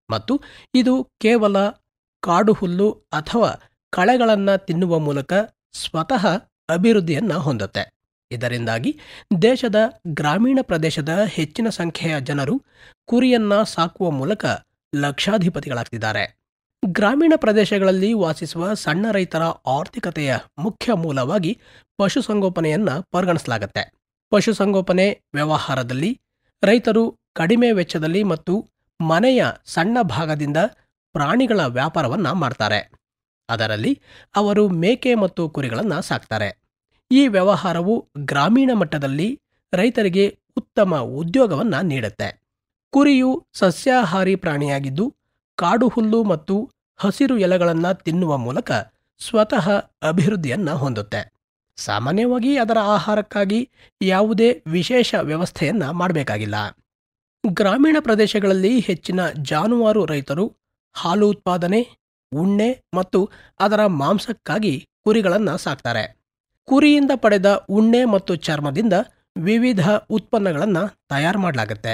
ಮತ್ತು ಇದು ಕೇವಲ ಕಾಡು ಹುಲ್ಲು ಅಥವಾ ಕಳೆಗಳನ್ನು ತಿನ್ನುವ ಮೂಲಕ ಸ್ವತಃ ಅಭಿವೃದ್ಧಿಯನ್ನ ಹೊಂದುತ್ತೆ. ಇದರಿಂದಾಗಿ ದೇಶದ ಗ್ರಾಮೀಣ ಪ್ರದೇಶದ ಹೆಚ್ಚಿನ ಸಂಖ್ಯೆಯ ಜನರು ಕುರಿಯನ್ನ ಸಾಕುವ ಮೂಲಕ ಲಕ್ಷಾಧಿಪತಿಗಳಾಗ್ತಿದ್ದಾರೆ. ಗ್ರಾಮೀಣ ಪ್ರದೇಶಗಳಲ್ಲಿ ವಾಸಿಸುವ ಸಣ್ಣ ರೈತರ ಆರ್ಥಿಕತೆಯ ಮುಖ್ಯ ಮೂಲವಾಗಿ ಪಶುಸಂಗೋಪನೆಯನ್ನ ಪರಿಗಣಿಸಲಾಗುತ್ತೆ. ಪಶುಸಂಗೋಪನೆ ವ್ಯವಹಾರದಲ್ಲಿ ರೈತರು ಕಡಿಮೆ ವೆಚ್ಚದಲ್ಲಿ ಮತ್ತು ಮನೆಯ ಸಣ್ಣ ಭಾಗದಿಂದ ಪ್ರಾಣಿಗಳ ವ್ಯಾಪಾರವನ್ನ ಮಾಡ್ತಾರೆ. ಅದರಲ್ಲಿ ಅವರು ಮೇಕೆ ಮತ್ತು ಕುರಿಗಳನ್ನು ಸಾಕ್ತಾರೆ. ಈ ವ್ಯವಹಾರವು ಗ್ರಾಮೀಣ ಮಟ್ಟದಲ್ಲಿ ರೈತರಿಗೆ ಉತ್ತಮ ಉದ್ಯೋಗವನ್ನ ನೀಡುತ್ತೆ. ಕುರಿಯು ಸಸ್ಯಾಹಾರಿ ಪ್ರಾಣಿಯಾಗಿದ್ದು ಕಾಡು ಹುಲ್ಲು ಮತ್ತು ಹಸಿರು ಎಲೆಗಳನ್ನು ತಿನ್ನುವ ಮೂಲಕ ಸ್ವತಃ ಅಭಿವೃದ್ಧಿಯನ್ನ ಹೊಂದುತ್ತೆ. ಸಾಮಾನ್ಯವಾಗಿ ಅದರ ಆಹಾರಕ್ಕಾಗಿ ಯಾವುದೇ ವಿಶೇಷ ವ್ಯವಸ್ಥೆಯನ್ನ ಮಾಡಬೇಕಾಗಿಲ್ಲ. ಗ್ರಾಮೀಣ ಪ್ರದೇಶಗಳಲ್ಲಿ ಹೆಚ್ಚಿನ ಜಾನುವಾರು ರೈತರು ಹಾಲು ಉತ್ಪಾದನೆ, ಉಣ್ಣೆ ಮತ್ತು ಅದರ ಮಾಂಸಕ್ಕಾಗಿ ಕುರಿಗಳನ್ನು ಸಾಕ್ತಾರೆ. ಕುರಿಯಿಂದ ಪಡೆದ ಉಣ್ಣೆ ಮತ್ತು ಚರ್ಮದಿಂದ ವಿವಿಧ ಉತ್ಪನ್ನಗಳನ್ನು ತಯಾರು ಮಾಡಲಾಗುತ್ತೆ.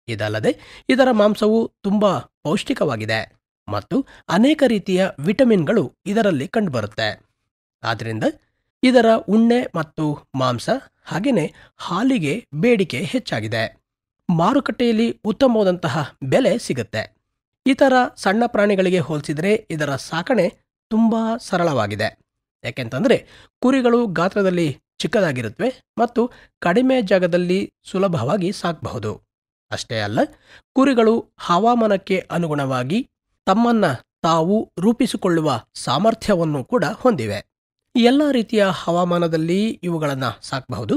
ಇದಲ್ಲದೆ ಇದರ ಮಾಂಸವು ತುಂಬಾ ಪೌಷ್ಟಿಕವಾಗಿದೆ ಮತ್ತು ಅನೇಕ ರೀತಿಯ ವಿಟಮಿನ್ಗಳು ಇದರಲ್ಲಿ ಕಂಡುಬರುತ್ತೆ. ಆದ್ದರಿಂದ ಇದರ ಉಣ್ಣೆ ಮತ್ತು ಮಾಂಸ ಹಾಗೆಯೇ ಹಾಲಿಗೆ ಬೇಡಿಕೆ ಹೆಚ್ಚಾಗಿದೆ. ಮಾರುಕಟ್ಟೆಯಲ್ಲಿ ಉತ್ತಮವಾದಂತಹ ಬೆಲೆ ಸಿಗುತ್ತೆ. ಇತರ ಸಣ್ಣ ಪ್ರಾಣಿಗಳಿಗೆ ಹೋಲಿಸಿದರೆ ಇದರ ಸಾಕಣೆ ತುಂಬಾ ಸರಳವಾಗಿದೆ. ಯಾಕೆಂತಂದ್ರೆ ಕುರಿಗಳು ಗಾತ್ರದಲ್ಲಿ ಚಿಕ್ಕದಾಗಿರುತ್ತವೆ ಮತ್ತು ಕಡಿಮೆ ಜಾಗದಲ್ಲಿ ಸುಲಭವಾಗಿ ಸಾಕಬಹುದು. ಅಷ್ಟೇ ಅಲ್ಲ, ಕುರಿಗಳು ಹವಾಮಾನಕ್ಕೆ ಅನುಗುಣವಾಗಿ ತಮ್ಮನ್ನ ತಾವು ರೂಪಿಸಿಕೊಳ್ಳುವ ಸಾಮರ್ಥ್ಯವನ್ನು ಕೂಡ ಹೊಂದಿವೆ. ಎಲ್ಲ ರೀತಿಯ ಹವಾಮಾನದಲ್ಲಿ ಇವುಗಳನ್ನು ಸಾಕಬಹುದು.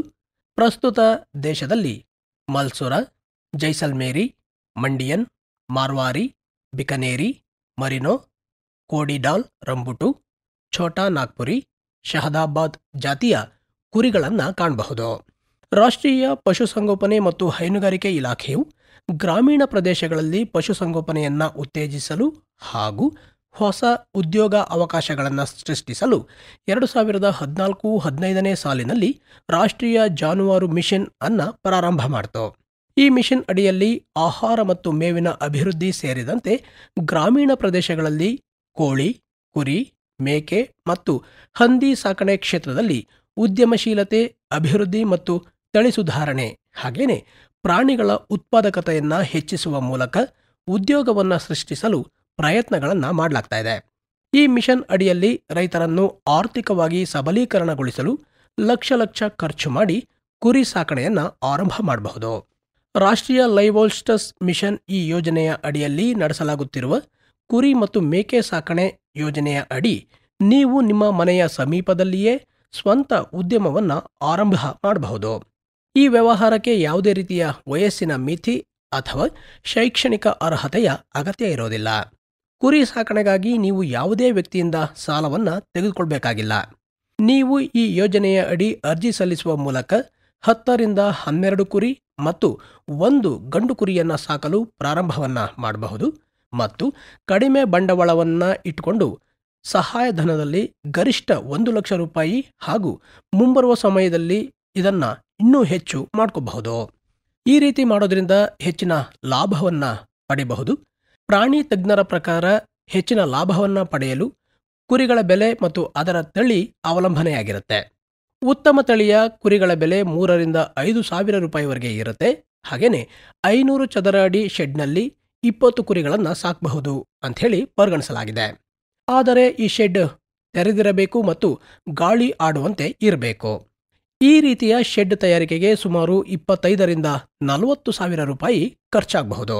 ಪ್ರಸ್ತುತ ದೇಶದಲ್ಲಿ ಮಲ್ಸುರ, ಜೈಸಲ್ಮೇರಿ, ಮಂಡಿಯನ್, ಮಾರ್ವಾರಿ, ಬಿಕನೇರಿ, ಮರಿನೋ, ಕೋಡಿಡಾಲ್ ರಂಬುಟು, ಛೋಟಾ ನಾಗ್ಪುರಿ, ಶಹದಾಬಾದ್ ಜಾತಿಯ ಕುರಿಗಳನ್ನು ಕಾಣಬಹುದು. ರಾಷ್ಟ್ರೀಯ ಪಶುಸಂಗೋಪನೆ ಮತ್ತು ಹೈನುಗಾರಿಕೆ ಇಲಾಖೆಯು ಗ್ರಾಮೀಣ ಪ್ರದೇಶಗಳಲ್ಲಿ ಪಶುಸಂಗೋಪನೆಯನ್ನ ಉತ್ತೇಜಿಸಲು ಹಾಗೂ ಹೊಸ ಉದ್ಯೋಗ ಅವಕಾಶಗಳನ್ನು ಸೃಷ್ಟಿಸಲು 2014-15ನೇ ಸಾಲಿನಲ್ಲಿ ರಾಷ್ಟ್ರೀಯ ಜಾನುವಾರು ಮಿಷನ್ ಅನ್ನ ಪ್ರಾರಂಭ ಮಾಡಿತು. ಈ ಮಿಷನ್ ಅಡಿಯಲ್ಲಿ ಆಹಾರ ಮತ್ತು ಮೇವಿನ ಅಭಿವೃದ್ಧಿ ಸೇರಿದಂತೆ ಗ್ರಾಮೀಣ ಪ್ರದೇಶಗಳಲ್ಲಿ ಕೋಳಿ, ಕುರಿ, ಮೇಕೆ ಮತ್ತು ಹಂದಿ ಸಾಕಣೆ ಕ್ಷೇತ್ರದಲ್ಲಿ ಉದ್ಯಮಶೀಲತೆ, ಅಭಿವೃದ್ಧಿ ಮತ್ತು ತಳಿ ಸುಧಾರಣೆ ಹಾಗೇನೆ ಪ್ರಾಣಿಗಳ ಉತ್ಪಾದಕತೆಯನ್ನ ಹೆಚ್ಚಿಸುವ ಮೂಲಕ ಉದ್ಯೋಗವನ್ನ ಸೃಷ್ಟಿಸಲು ಪ್ರಯತ್ನಗಳನ್ನ ಮಾಡಲಾಗ್ತಾ ಇದೆ. ಈ ಮಿಷನ್ ಅಡಿಯಲ್ಲಿ ರೈತರನ್ನು ಆರ್ಥಿಕವಾಗಿ ಸಬಲೀಕರಣಗೊಳಿಸಲು ಲಕ್ಷ ಲಕ್ಷ ಖರ್ಚು ಮಾಡಿ ಕುರಿ ಸಾಕಣೆಯನ್ನ ಆರಂಭ ಮಾಡಬಹುದು. ರಾಷ್ಟ್ರೀಯ ಲೈವ್ಸ್ಟಾಕ್ ಮಿಷನ್ ಈ ಯೋಜನೆಯ ಅಡಿಯಲ್ಲಿ ನಡೆಸಲಾಗುತ್ತಿರುವ ಕುರಿ ಮತ್ತು ಮೇಕೆ ಸಾಕಣೆ ಯೋಜನೆಯ ಅಡಿ ನೀವು ನಿಮ್ಮ ಮನೆಯ ಸಮೀಪದಲ್ಲಿಯೇ ಸ್ವಂತ ಉದ್ಯಮವನ್ನ ಆರಂಭ ಮಾಡಬಹುದು. ಈ ವ್ಯವಹಾರಕ್ಕೆ ಯಾವುದೇ ರೀತಿಯ ವಯಸ್ಸಿನ ಮಿತಿ ಅಥವಾ ಶೈಕ್ಷಣಿಕ ಅರ್ಹತೆಯ ಅಗತ್ಯ ಇರೋದಿಲ್ಲ. ಕುರಿ ಸಾಕಣೆಗಾಗಿ ನೀವು ಯಾವುದೇ ವ್ಯಕ್ತಿಯಿಂದ ಸಾಲವನ್ನ ತೆಗೆದುಕೊಳ್ಬೇಕಾಗಿಲ್ಲ. ನೀವು ಈ ಯೋಜನೆಯ ಅಡಿ ಅರ್ಜಿ ಸಲ್ಲಿಸುವ ಮೂಲಕ 10ರಿಂದ 12 ಕುರಿ ಮತ್ತು 1 ಗಂಡು ಕುರಿಯನ್ನ ಸಾಕಲು ಪ್ರಾರಂಭವನ್ನ ಮಾಡಬಹುದು ಮತ್ತು ಕಡಿಮೆ ಬಂಡವಾಳವನ್ನ ಇಟ್ಟುಕೊಂಡು ಸಹಾಯಧನದಲ್ಲಿ ಗರಿಷ್ಠ 1 ಲಕ್ಷ ರೂಪಾಯಿ ಹಾಗೂ ಮುಂಬರುವ ಸಮಯದಲ್ಲಿ ಇದನ್ನ ಇನ್ನೂ ಹೆಚ್ಚು ಮಾಡ್ಕೋಬಹುದು. ಈ ರೀತಿ ಮಾಡೋದ್ರಿಂದ ಹೆಚ್ಚಿನ ಲಾಭವನ್ನ ಪಡೆಯಬಹುದು. ಪ್ರಾಣಿ ತಜ್ಞರ ಪ್ರಕಾರ ಹೆಚ್ಚಿನ ಲಾಭವನ್ನ ಪಡೆಯಲು ಕುರಿಗಳ ಬೆಲೆ ಮತ್ತು ಅದರ ತಳಿ ಅವಲಂಬನೆಯಾಗಿರುತ್ತೆ. ಉತ್ತಮ ತಳಿಯ ಕುರಿಗಳ ಬೆಲೆ 3,000 to 5,000 ರೂಪಾಯಿವರೆಗೆ ಇರುತ್ತೆ. ಹಾಗೇನೆ 500 ಚದರ ಅಡಿ ಶೆಡ್ನಲ್ಲಿ 20 ಕುರಿಗಳನ್ನು ಸಾಕಬಹುದು ಅಂಥೇಳಿ ಪರಿಗಣಿಸಲಾಗಿದೆ. ಆದರೆ ಈ ಶೆಡ್ ತೆರೆದಿರಬೇಕು ಮತ್ತು ಗಾಳಿ ಆಡುವಂತೆ ಇರಬೇಕು. ಈ ರೀತಿಯ ಶೆಡ್ ತಯಾರಿಕೆಗೆ ಸುಮಾರು 25,000 to 40,000 ರೂಪಾಯಿ ಖರ್ಚಾಗಬಹುದು.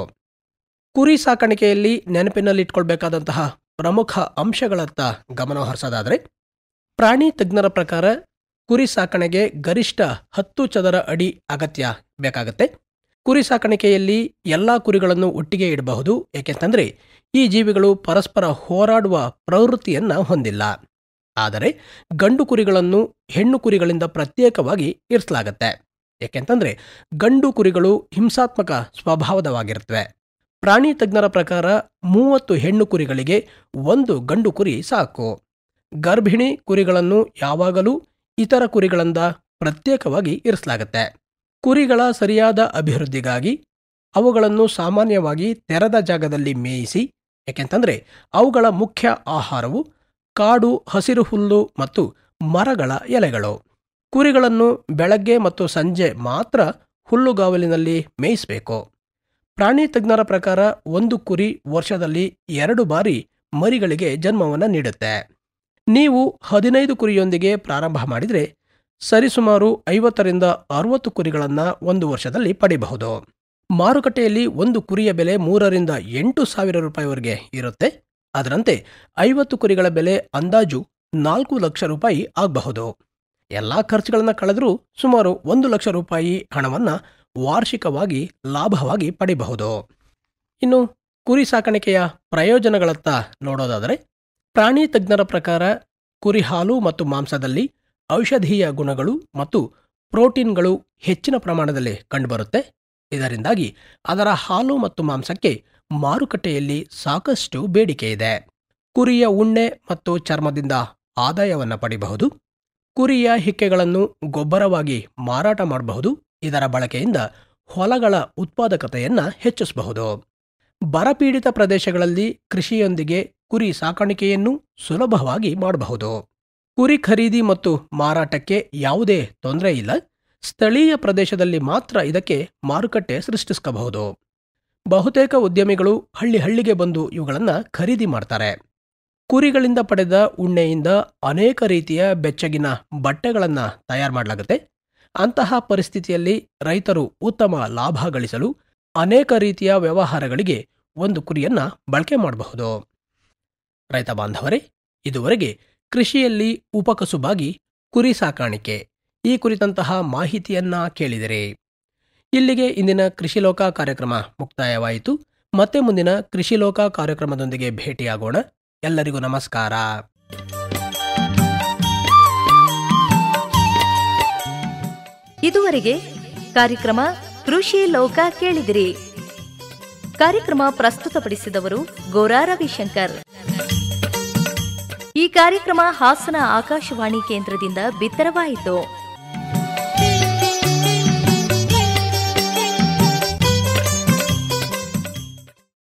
ಕುರಿ ಸಾಕಾಣಿಕೆಯಲ್ಲಿ ನೆನಪಿನಲ್ಲಿಟ್ಕೊಳ್ಬೇಕಾದಂತಹ ಪ್ರಮುಖ ಅಂಶಗಳತ್ತ ಗಮನ ಹರಿಸೋದಾದರೆ, ಪ್ರಾಣಿ ತಜ್ಞರ ಪ್ರಕಾರ ಕುರಿ ಸಾಕಣೆಗೆ ಗರಿಷ್ಠ 10 ಚದರ ಅಡಿ ಅಗತ್ಯ ಬೇಕಾಗುತ್ತೆ. ಕುರಿ ಸಾಕಾಣಿಕೆಯಲ್ಲಿ ಎಲ್ಲಾ ಕುರಿಗಳನ್ನು ಒಟ್ಟಿಗೆ ಇಡಬಹುದು, ಏಕೆಂತಂದ್ರೆ ಈ ಜೀವಿಗಳು ಪರಸ್ಪರ ಹೋರಾಡುವ ಪ್ರವೃತ್ತಿಯನ್ನ ಹೊಂದಿಲ್ಲ. ಆದರೆ ಗಂಡು ಕುರಿಗಳನ್ನು ಹೆಣ್ಣು ಕುರಿಗಳಿಂದ ಪ್ರತ್ಯೇಕವಾಗಿ ಇರಿಸಲಾಗತ್ತೆ. ಏಕೆಂತಂದ್ರೆ ಗಂಡು ಕುರಿಗಳು ಹಿಂಸಾತ್ಮಕ ಸ್ವಭಾವದವಾಗಿರುತ್ತವೆ. ಪ್ರಾಣಿ ತಜ್ಞರ ಪ್ರಕಾರ 30 ಹೆಣ್ಣು ಕುರಿಗಳಿಗೆ 1 ಗಂಡು ಕುರಿ ಸಾಕು. ಗರ್ಭಿಣಿ ಕುರಿಗಳನ್ನು ಯಾವಾಗಲೂ ಇತರ ಕುರಿಗಳಿಂದ ಪ್ರತ್ಯೇಕವಾಗಿ ಇರಿಸಲಾಗುತ್ತೆ. ಕುರಿಗಳ ಸರಿಯಾದ ಅಭಿವೃದ್ಧಿಗಾಗಿ ಅವುಗಳನ್ನು ಸಾಮಾನ್ಯವಾಗಿ ತೆರೆದ ಜಾಗದಲ್ಲಿ ಮೇಯಿಸಿ, ಏಕೆಂತಂದ್ರೆ ಅವುಗಳ ಮುಖ್ಯ ಆಹಾರವು ಕಾಡು, ಹಸಿರು ಹುಲ್ಲು ಮತ್ತು ಮರಗಳ ಎಲೆಗಳು. ಕುರಿಗಳನ್ನು ಬೆಳಗ್ಗೆ ಮತ್ತು ಸಂಜೆ ಮಾತ್ರ ಹುಲ್ಲುಗಾವಲಿನಲ್ಲಿ ಮೇಯಿಸಬೇಕು. ಪ್ರಾಣಿ ತಜ್ಞರ ಪ್ರಕಾರ 1 ಕುರಿ ವರ್ಷದಲ್ಲಿ 2 ಬಾರಿ ಮರಿಗಳಿಗೆ ಜನ್ಮವನ್ನು ನೀಡುತ್ತೆ. ನೀವು 15 ಕುರಿಯೊಂದಿಗೆ ಪ್ರಾರಂಭ ಮಾಡಿದರೆ ಸರಿಸುಮಾರು 50 to 60 ಕುರಿಗಳನ್ನು 1 ವರ್ಷದಲ್ಲಿ ಪಡೆಯಬಹುದು. ಮಾರುಕಟ್ಟೆಯಲ್ಲಿ 1 ಕುರಿಯ ಬೆಲೆ 3,000 to 8,000 ರೂಪಾಯಿವರೆಗೆ ಇರುತ್ತೆ. ಅದರಂತೆ 50 ಕುರಿಗಳ ಬೆಲೆ ಅಂದಾಜು 4 ಲಕ್ಷ ರೂಪಾಯಿ ಆಗಬಹುದು. ಎಲ್ಲಾ ಖರ್ಚುಗಳನ್ನು ಕಳೆದರೂ ಸುಮಾರು 1 ಲಕ್ಷ ರೂಪಾಯಿ ಹಣವನ್ನು ವಾರ್ಷಿಕವಾಗಿ ಲಾಭವಾಗಿ ಪಡೆಯಬಹುದು. ಇನ್ನು ಕುರಿ ಸಾಕಾಣಿಕೆಯ ಪ್ರಯೋಜನಗಳತ್ತ ನೋಡೋದಾದರೆ, ಪ್ರಾಣಿ ತಜ್ಞರ ಪ್ರಕಾರ ಕುರಿ ಹಾಲು ಮತ್ತು ಮಾಂಸದಲ್ಲಿ ಔಷಧೀಯ ಗುಣಗಳು ಮತ್ತು ಪ್ರೋಟೀನ್ಗಳು ಹೆಚ್ಚಿನ ಪ್ರಮಾಣದಲ್ಲಿ ಕಂಡುಬರುತ್ತೆ. ಇದರಿಂದಾಗಿ ಅದರ ಹಾಲು ಮತ್ತು ಮಾಂಸಕ್ಕೆ ಮಾರುಕಟ್ಟೆಯಲ್ಲಿ ಸಾಕಷ್ಟು ಬೇಡಿಕೆ ಇದೆ. ಕುರಿಯ ಉಣ್ಣೆ ಮತ್ತು ಚರ್ಮದಿಂದ ಆದಾಯವನ್ನು ಪಡೆಯಬಹುದು. ಕುರಿಯ ಹಿಕ್ಕೆಗಳನ್ನು ಗೊಬ್ಬರವಾಗಿ ಮಾರಾಟ ಮಾಡಬಹುದು. ಇದರ ಬಳಕೆಯಿಂದ ಹೊಲಗಳ ಉತ್ಪಾದಕತೆಯನ್ನು ಹೆಚ್ಚಿಸಬಹುದು. ಬರಪೀಡಿತ ಪ್ರದೇಶಗಳಲ್ಲಿ ಕೃಷಿಯೊಂದಿಗೆ ಕುರಿ ಸಾಕಾಣಿಕೆಯನ್ನು ಸುಲಭವಾಗಿ ಮಾಡಬಹುದು. ಕುರಿ ಖರೀದಿ ಮತ್ತು ಮಾರಾಟಕ್ಕೆ ಯಾವುದೇ ತೊಂದರೆ ಇಲ್ಲ. ಸ್ಥಳೀಯ ಪ್ರದೇಶದಲ್ಲಿ ಮಾತ್ರ ಇದಕ್ಕೆ ಮಾರುಕಟ್ಟೆ ಸೃಷ್ಟಿಸಬಹುದು. ಬಹುತೇಕ ಉದ್ಯಮಿಗಳು ಹಳ್ಳಿಗೆ ಬಂದು ಇವುಗಳನ್ನು ಖರೀದಿ ಮಾಡ್ತಾರೆ. ಕುರಿಗಳಿಂದ ಪಡೆದ ಉಣ್ಣೆಯಿಂದ ಅನೇಕ ರೀತಿಯ ಬೆಚ್ಚಗಿನ ಬಟ್ಟೆಗಳನ್ನು ತಯಾರು ಮಾಡಲಾಗುತ್ತೆ. ಅಂತಹ ಪರಿಸ್ಥಿತಿಯಲ್ಲಿ ರೈತರು ಉತ್ತಮ ಲಾಭ ಗಳಿಸಲು ಅನೇಕ ರೀತಿಯ ವ್ಯವಹಾರಗಳಿಗೆ 1 ಕುರಿಯನ್ನ ಬಳಕೆ ಮಾಡಬಹುದು. ರೈತ ಬಾಂಧವರೇ, ಇದುವರೆಗೆ ಕೃಷಿಯಲ್ಲಿ ಉಪಕಸುಬಾಗಿ ಕುರಿ ಸಾಕಾಣಿಕೆ ಈ ಕುರಿತಂತಹ ಮಾಹಿತಿಯನ್ನ ಕೇಳಿದಿರಿ. ಇಲ್ಲಿಗೆ ಇಂದಿನ ಕೃಷಿ ಲೋಕ ಕಾರ್ಯಕ್ರಮ ಮುಕ್ತಾಯವಾಯಿತು. ಮತ್ತೆ ಮುಂದಿನ ಕೃಷಿ ಲೋಕ ಕಾರ್ಯಕ್ರಮದೊಂದಿಗೆ ಭೇಟಿಯಾಗೋಣ. ಎಲ್ಲರಿಗೂ ನಮಸ್ಕಾರ. ಇದುವರೆಗೆ ಕಾರ್ಯಕ್ರಮ ಕೃಷಿ ಲೋಕ ಕೇಳಿದಿರಿ. ಕಾರ್ಯಕ್ರಮ ಪ್ರಸ್ತುತಪಡಿಸಿದವರು ಗೋರಾ ರವಿಶಂಕರ್. ಈ ಕಾರ್ಯಕ್ರಮ ಹಾಸನ ಆಕಾಶವಾಣಿ ಕೇಂದ್ರದಿಂದ ಬಿತ್ತರವಾಯಿತು.